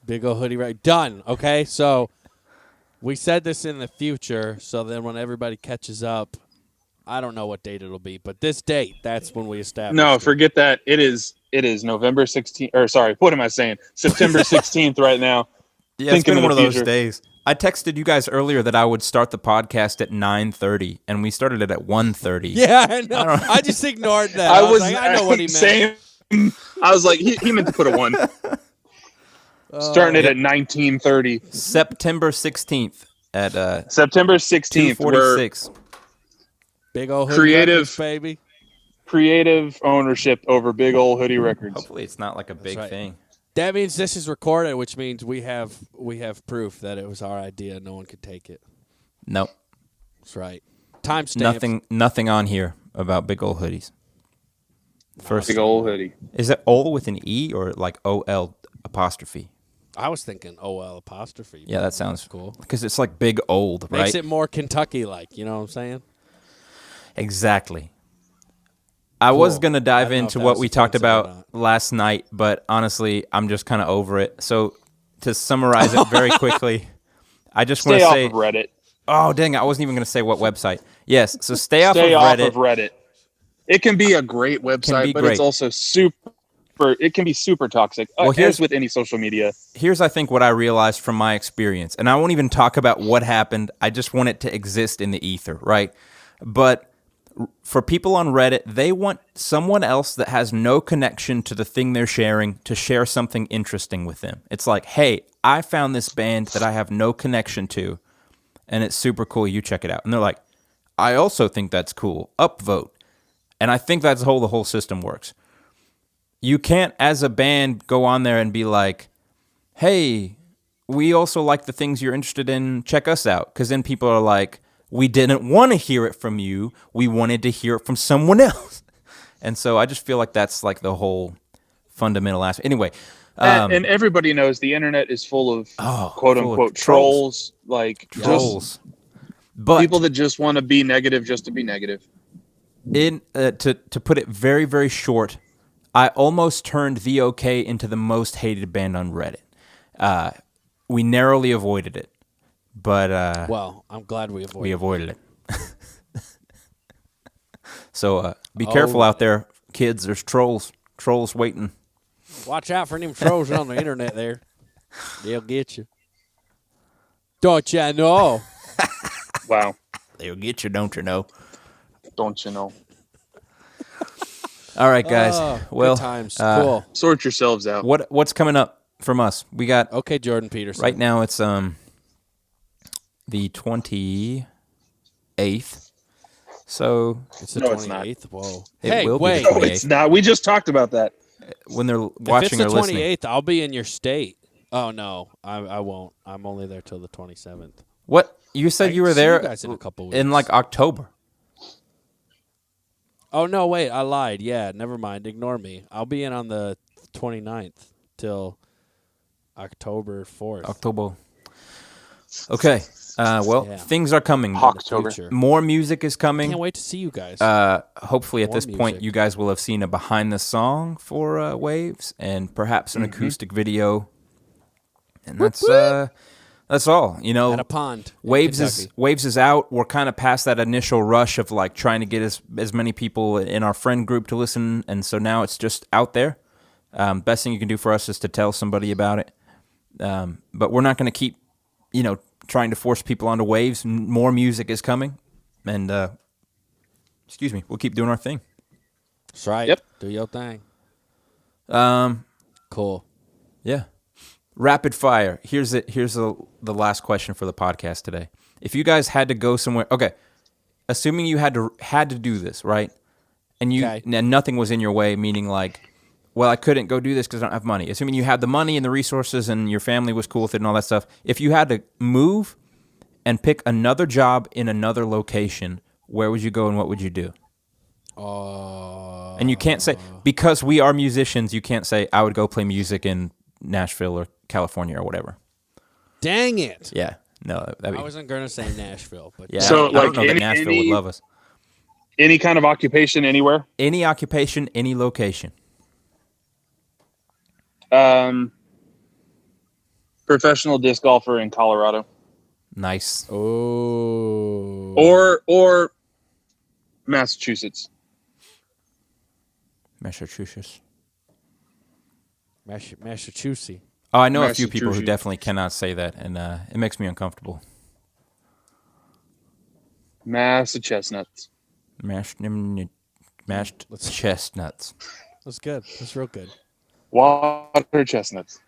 [SPEAKER 2] Big Ol Hoodie, right? Done. Okay, so we said this in the future, so then when everybody catches up, I don't know what date it'll be, but this date, that's when we establish.
[SPEAKER 4] No, forget that. It is November 16th. Or sorry, what am I saying? September 16th right now.
[SPEAKER 1] Yeah,
[SPEAKER 4] Thinking
[SPEAKER 1] it's been
[SPEAKER 4] of
[SPEAKER 1] one of
[SPEAKER 4] the
[SPEAKER 1] those
[SPEAKER 4] future.
[SPEAKER 1] days. I texted you guys earlier that I would start the podcast at 9:30, and we started it at 1:30.
[SPEAKER 2] Yeah, I know. I just ignored that.
[SPEAKER 4] I
[SPEAKER 2] I was
[SPEAKER 4] was
[SPEAKER 2] like, I know what he meant.
[SPEAKER 4] saying. I was like, he meant to put a 1. Starting it at 19:30.
[SPEAKER 1] September 16th at
[SPEAKER 4] September 16th. We're
[SPEAKER 1] 2:46.
[SPEAKER 2] Big Ol Hoodie
[SPEAKER 4] Creative.
[SPEAKER 2] Records, baby.
[SPEAKER 4] creative ownership over Big Ol Hoodie Records.
[SPEAKER 1] Hopefully, it's not like a big
[SPEAKER 2] right.
[SPEAKER 1] thing.
[SPEAKER 2] That means this is recorded, which means we have proof that it was our idea. No one could take it.
[SPEAKER 1] Nope.
[SPEAKER 2] That's right. Timestamp.
[SPEAKER 1] Nothing on here about Big Ol Hoodies. First,
[SPEAKER 4] Big Ol Hoodie.
[SPEAKER 1] is it Ol with an E or like OL apostrophe?
[SPEAKER 2] I was thinking OL apostrophe.
[SPEAKER 1] Yeah, that sounds
[SPEAKER 2] cool.
[SPEAKER 1] Because it's like big old, right?
[SPEAKER 2] Makes it more Kentucky-like. You know what I'm saying?
[SPEAKER 1] Exactly. I was
[SPEAKER 2] Cool.
[SPEAKER 1] going to
[SPEAKER 2] I
[SPEAKER 1] dive
[SPEAKER 2] don't know
[SPEAKER 1] into
[SPEAKER 2] if that
[SPEAKER 1] what
[SPEAKER 2] was
[SPEAKER 1] we talked
[SPEAKER 2] offensive or
[SPEAKER 1] about last night, but honestly, I'm just kind of over it. So to summarize it very quickly, I just want
[SPEAKER 4] Stay
[SPEAKER 1] to
[SPEAKER 4] off
[SPEAKER 1] say,
[SPEAKER 4] of Reddit.
[SPEAKER 1] oh, dang, I wasn't even going to say what website. Yes, so stay off
[SPEAKER 4] Stay
[SPEAKER 1] of
[SPEAKER 4] off
[SPEAKER 1] Reddit.
[SPEAKER 4] of Reddit. It can be a great website,
[SPEAKER 1] be
[SPEAKER 4] but
[SPEAKER 1] great.
[SPEAKER 4] it's also it can be super toxic,
[SPEAKER 1] Well,
[SPEAKER 4] as with any social media.
[SPEAKER 1] Here's, I think, what I realized from my experience, and I won't even talk about what happened. I just want it to exist in the ether, right? But for people on Reddit, they want someone else that has no connection to the thing they're sharing to share something interesting with them. It's like, hey, I found this band that I have no connection to, and it's super cool. You check it out. And they're like, I also think that's cool. Upvote. And I think that's how the whole system works. You can't, as a band, go on there and be like, hey, we also like the things you're interested in. Check us out. Because then people are like, we didn't want to hear it from you. We wanted to hear it from someone else. And so I just feel like that's like the whole fundamental aspect. Anyway.
[SPEAKER 4] And everybody knows the internet is full of quote
[SPEAKER 1] full of
[SPEAKER 4] unquote trolls, like
[SPEAKER 1] trolls.
[SPEAKER 4] just
[SPEAKER 1] But
[SPEAKER 4] people that just want to be negative just to be negative.
[SPEAKER 1] to put it very, very short, I almost turned the OK into the most hated band on Reddit. We narrowly avoided it, but
[SPEAKER 2] Well, I'm glad we avoided
[SPEAKER 1] we avoided it. So be careful out there, kids. There's trolls waiting.
[SPEAKER 2] Watch out for them trolls on the internet there. They'll get you. Don't you know?
[SPEAKER 4] Wow,
[SPEAKER 1] They'll get you, don't you know?
[SPEAKER 4] don't you know?
[SPEAKER 1] All right, guys.
[SPEAKER 2] Oh,
[SPEAKER 1] well,
[SPEAKER 2] good times. Cool.
[SPEAKER 4] Sort yourselves out.
[SPEAKER 1] What's coming up from us? We got
[SPEAKER 2] Okay, Jordan Peterson.
[SPEAKER 1] right now. It's the 28th. So
[SPEAKER 2] It's the
[SPEAKER 4] No, it's not.
[SPEAKER 2] 28th. Whoa.
[SPEAKER 1] It
[SPEAKER 2] hey,
[SPEAKER 1] will be
[SPEAKER 2] wait.
[SPEAKER 1] the
[SPEAKER 4] No, it's not. We just talked about that.
[SPEAKER 1] when they're
[SPEAKER 2] If it's
[SPEAKER 1] watching
[SPEAKER 2] the
[SPEAKER 1] or listening.
[SPEAKER 2] 28th, I'll be in your state. Oh, no. I won't. I'm only there till the 27th.
[SPEAKER 1] What you said
[SPEAKER 2] I
[SPEAKER 1] you were
[SPEAKER 2] can see
[SPEAKER 1] there
[SPEAKER 2] you guys in a couple
[SPEAKER 1] in
[SPEAKER 2] weeks.
[SPEAKER 1] like October?
[SPEAKER 2] Oh, no, wait. I lied. Yeah, never mind. Ignore me. I'll be in on the 29th till October 4th.
[SPEAKER 1] October. Okay. Well,
[SPEAKER 2] Yeah.
[SPEAKER 1] things are coming.
[SPEAKER 4] October.
[SPEAKER 2] Future.
[SPEAKER 1] More music is coming.
[SPEAKER 2] Can't wait to see you guys.
[SPEAKER 1] Hopefully, at
[SPEAKER 2] More
[SPEAKER 1] this point,
[SPEAKER 2] music.
[SPEAKER 1] you guys will have seen a behind the song for Waves and perhaps an acoustic video. And that's all. You know,
[SPEAKER 2] At a pond. in
[SPEAKER 1] Waves
[SPEAKER 2] Kentucky.
[SPEAKER 1] is out. We're kind of past that initial rush of like trying to get as many people in our friend group to listen, and so now it's just out there. Best thing you can do for us is to tell somebody about it. But we're not going to keep, trying to force people onto Waves. More music is coming. and excuse me, we'll keep doing our thing.
[SPEAKER 2] That's right.
[SPEAKER 3] Yep.
[SPEAKER 2] Do your thing.
[SPEAKER 1] Um,
[SPEAKER 2] Cool.
[SPEAKER 1] yeah. Rapid fire. Here's the last question for the podcast today. If you guys had to go somewhere, okay, assuming you had to do this, right? And and nothing was in your way, meaning like, well, I couldn't go do this because I don't have money. Assuming you had the money and the resources and your family was cool with it and all that stuff. If you had to move and pick another job in another location, where would you go and what would you do? And you can't say, because we are musicians, you can't say, I would go play music in Nashville or California or whatever.
[SPEAKER 2] Dang it.
[SPEAKER 1] Yeah. No,
[SPEAKER 2] I wasn't going to say Nashville. But
[SPEAKER 1] yeah,
[SPEAKER 4] So,
[SPEAKER 1] I don't
[SPEAKER 4] like,
[SPEAKER 1] know that Nashville would love us.
[SPEAKER 4] Any kind of occupation anywhere?
[SPEAKER 1] Any occupation, any location.
[SPEAKER 4] Professional disc golfer in Colorado.
[SPEAKER 1] Nice.
[SPEAKER 2] Oh.
[SPEAKER 4] Or Massachusetts.
[SPEAKER 1] Massachusetts.
[SPEAKER 2] Massachusetts.
[SPEAKER 1] Oh, I know a few people who definitely cannot say that, and it makes me uncomfortable.
[SPEAKER 4] Massachusetts.
[SPEAKER 1] Mashed chestnuts.
[SPEAKER 2] That's good. That's real good.
[SPEAKER 4] Water chestnuts.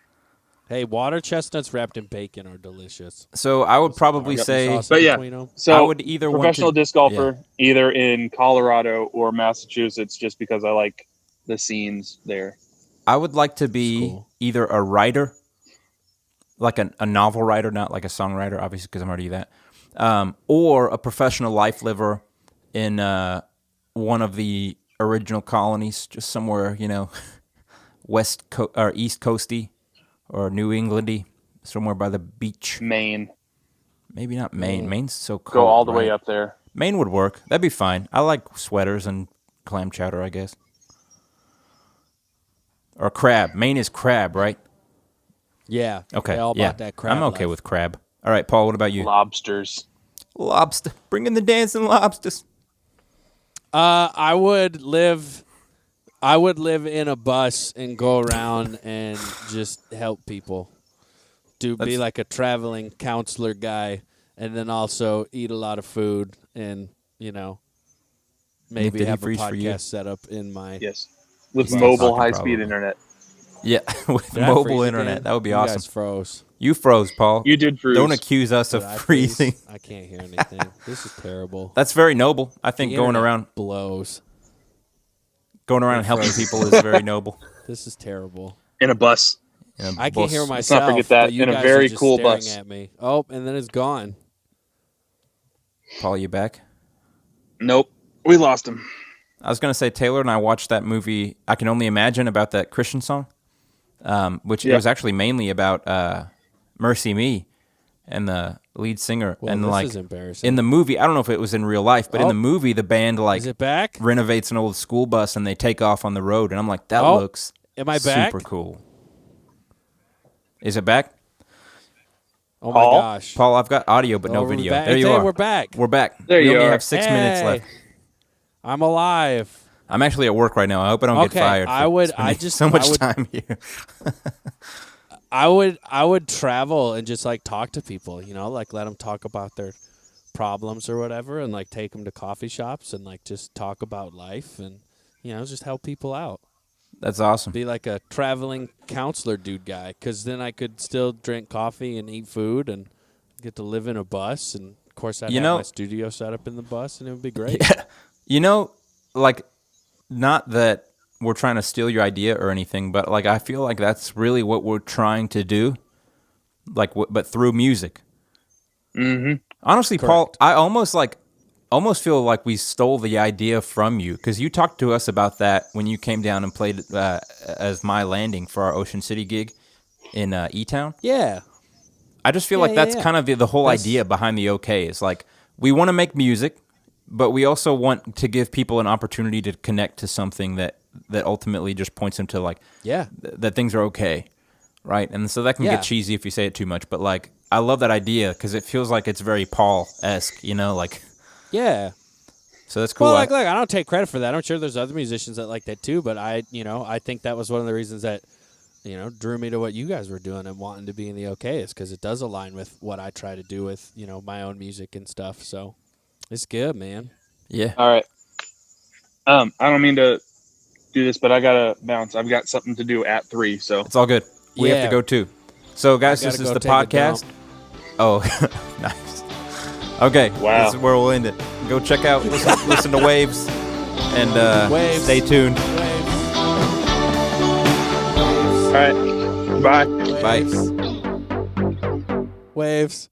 [SPEAKER 2] Hey, water chestnuts wrapped in bacon are delicious.
[SPEAKER 1] So I would probably
[SPEAKER 2] Got
[SPEAKER 1] say,
[SPEAKER 2] sauce
[SPEAKER 4] But yeah,
[SPEAKER 2] between 'em.
[SPEAKER 4] so
[SPEAKER 1] I would either
[SPEAKER 4] professional
[SPEAKER 1] want to,
[SPEAKER 4] disc golfer, either in Colorado or Massachusetts, just because I like the scenes there.
[SPEAKER 1] I would like to be
[SPEAKER 2] cool.
[SPEAKER 1] either a writer, like a novel writer, not like a songwriter, obviously, because I'm already that, or a professional life liver in one of the original colonies, just somewhere, or East Coasty or New Englandy, somewhere by the beach.
[SPEAKER 4] Maine.
[SPEAKER 1] Maybe not Maine. Maine's so cold.
[SPEAKER 4] Go all the
[SPEAKER 1] right?
[SPEAKER 4] way up there.
[SPEAKER 1] Maine would work. That'd be fine. I like sweaters and clam chowder, I guess. Or crab. Maine is crab, right?
[SPEAKER 2] Yeah.
[SPEAKER 1] Okay.
[SPEAKER 2] All about that crab.
[SPEAKER 1] I'm okay
[SPEAKER 2] life.
[SPEAKER 1] with crab. All right, Paul, what about you?
[SPEAKER 4] Lobsters.
[SPEAKER 1] Lobster. Bring in the dancing lobsters.
[SPEAKER 2] I would live in a bus and go around and just help people. Be like a traveling counselor guy, and then also eat a lot of food and, maybe
[SPEAKER 1] did he
[SPEAKER 2] have a
[SPEAKER 1] freeze for you?
[SPEAKER 2] podcast set up in my...
[SPEAKER 4] Yes. With
[SPEAKER 1] He's
[SPEAKER 4] mobile
[SPEAKER 1] talking
[SPEAKER 4] high-speed
[SPEAKER 1] probably.
[SPEAKER 4] internet.
[SPEAKER 1] Yeah, with
[SPEAKER 2] Did I
[SPEAKER 1] mobile
[SPEAKER 2] freeze
[SPEAKER 1] internet.
[SPEAKER 2] again?
[SPEAKER 1] That would be
[SPEAKER 2] You
[SPEAKER 1] awesome.
[SPEAKER 2] guys froze.
[SPEAKER 1] You froze, Paul.
[SPEAKER 4] You did freeze.
[SPEAKER 1] Don't accuse us
[SPEAKER 2] Did
[SPEAKER 1] of
[SPEAKER 2] I freeze?
[SPEAKER 1] freezing.
[SPEAKER 2] I can't hear anything. This is terrible.
[SPEAKER 1] That's very noble. I think
[SPEAKER 2] The
[SPEAKER 1] going
[SPEAKER 2] internet
[SPEAKER 1] around
[SPEAKER 2] blows.
[SPEAKER 1] and helping people is very noble.
[SPEAKER 2] This is terrible.
[SPEAKER 4] In a bus.
[SPEAKER 1] In a
[SPEAKER 2] I can't
[SPEAKER 1] bus.
[SPEAKER 2] hear
[SPEAKER 4] not
[SPEAKER 2] myself.
[SPEAKER 4] forget that.
[SPEAKER 2] But you
[SPEAKER 4] In a
[SPEAKER 2] guys
[SPEAKER 4] very
[SPEAKER 2] are just
[SPEAKER 4] cool
[SPEAKER 2] staring
[SPEAKER 4] bus.
[SPEAKER 2] at me. Oh, and then it's gone.
[SPEAKER 1] Paul, you back?
[SPEAKER 4] Nope. We lost him.
[SPEAKER 1] I was going to say, Taylor and I watched that movie, I Can Only Imagine, about that Christian song, which it was actually mainly about Mercy Me and the lead singer.
[SPEAKER 2] Well,
[SPEAKER 1] and
[SPEAKER 2] this is embarrassing.
[SPEAKER 1] in the movie, I don't know if it was in real life, but in the movie, the band
[SPEAKER 2] Is it back?
[SPEAKER 1] renovates an old school bus and they take off on the road. And I'm like, that looks
[SPEAKER 2] am I back?
[SPEAKER 1] super cool. Is it back?
[SPEAKER 2] Oh,
[SPEAKER 4] Paul?
[SPEAKER 2] my gosh.
[SPEAKER 1] Paul, I've got audio, but no
[SPEAKER 2] we're
[SPEAKER 1] video.
[SPEAKER 2] back.
[SPEAKER 1] There you
[SPEAKER 2] Hey,
[SPEAKER 1] are.
[SPEAKER 2] we're back.
[SPEAKER 1] We're back.
[SPEAKER 4] There
[SPEAKER 1] we
[SPEAKER 4] you
[SPEAKER 1] only
[SPEAKER 4] are.
[SPEAKER 1] have 6 minutes left.
[SPEAKER 2] I'm alive.
[SPEAKER 1] I'm actually at work right now. I hope I don't get
[SPEAKER 2] Okay,
[SPEAKER 1] fired. For
[SPEAKER 2] I would- I
[SPEAKER 1] spending
[SPEAKER 2] just-
[SPEAKER 1] so much
[SPEAKER 2] I would-
[SPEAKER 1] time here.
[SPEAKER 2] I would travel and just like talk to people, like let them talk about their problems or whatever, and like take them to coffee shops and like just talk about life and just help people out.
[SPEAKER 1] That's awesome.
[SPEAKER 2] Be like a traveling counselor dude guy, because then I could still drink coffee and eat food and get to live in a bus, and of course I'd have my studio set up in the bus, and it would be great.
[SPEAKER 1] Yeah. Not that we're trying to steal your idea or anything, but like I feel like that's really what we're trying to do, but through music.
[SPEAKER 4] Mm-hmm.
[SPEAKER 1] Honestly, Paul, I almost feel like we stole the idea from you, because you talked to us about that when you came down and played as My Landing for our Ocean City gig in E-Town.
[SPEAKER 2] Yeah.
[SPEAKER 1] I just feel like that's kind of the whole idea behind the OK. Is like we want to make music, but we also want to give people an opportunity to connect to something that ultimately just points them to that things are okay, right? And so that can get cheesy if you say it too much, but like I love that idea because it feels like it's very Paul-esque,
[SPEAKER 2] Yeah.
[SPEAKER 1] So that's cool.
[SPEAKER 2] Well, look, I don't take credit for that. I'm sure there's other musicians that like that too, but I think that was one of the reasons that, drew me to what you guys were doing and wanting to be in the OK, is because it does align with what I try to do with, my own music and stuff. So It's good, man.
[SPEAKER 1] Yeah.
[SPEAKER 4] All right. I don't mean to do this, but I gotta bounce. I've got something to do at 3. So
[SPEAKER 1] It's all good. We have to
[SPEAKER 2] Yeah.
[SPEAKER 1] go too. So, guys,
[SPEAKER 2] I
[SPEAKER 1] this
[SPEAKER 2] gotta
[SPEAKER 1] is
[SPEAKER 2] go
[SPEAKER 1] the
[SPEAKER 2] take a
[SPEAKER 1] podcast.
[SPEAKER 2] dump.
[SPEAKER 1] Oh, nice. Okay.
[SPEAKER 4] Wow.
[SPEAKER 1] This is where we'll end it. Go check out, listen to Waves, and
[SPEAKER 2] Waves.
[SPEAKER 1] stay tuned.
[SPEAKER 4] all right. Bye.
[SPEAKER 1] Bye.
[SPEAKER 2] Waves.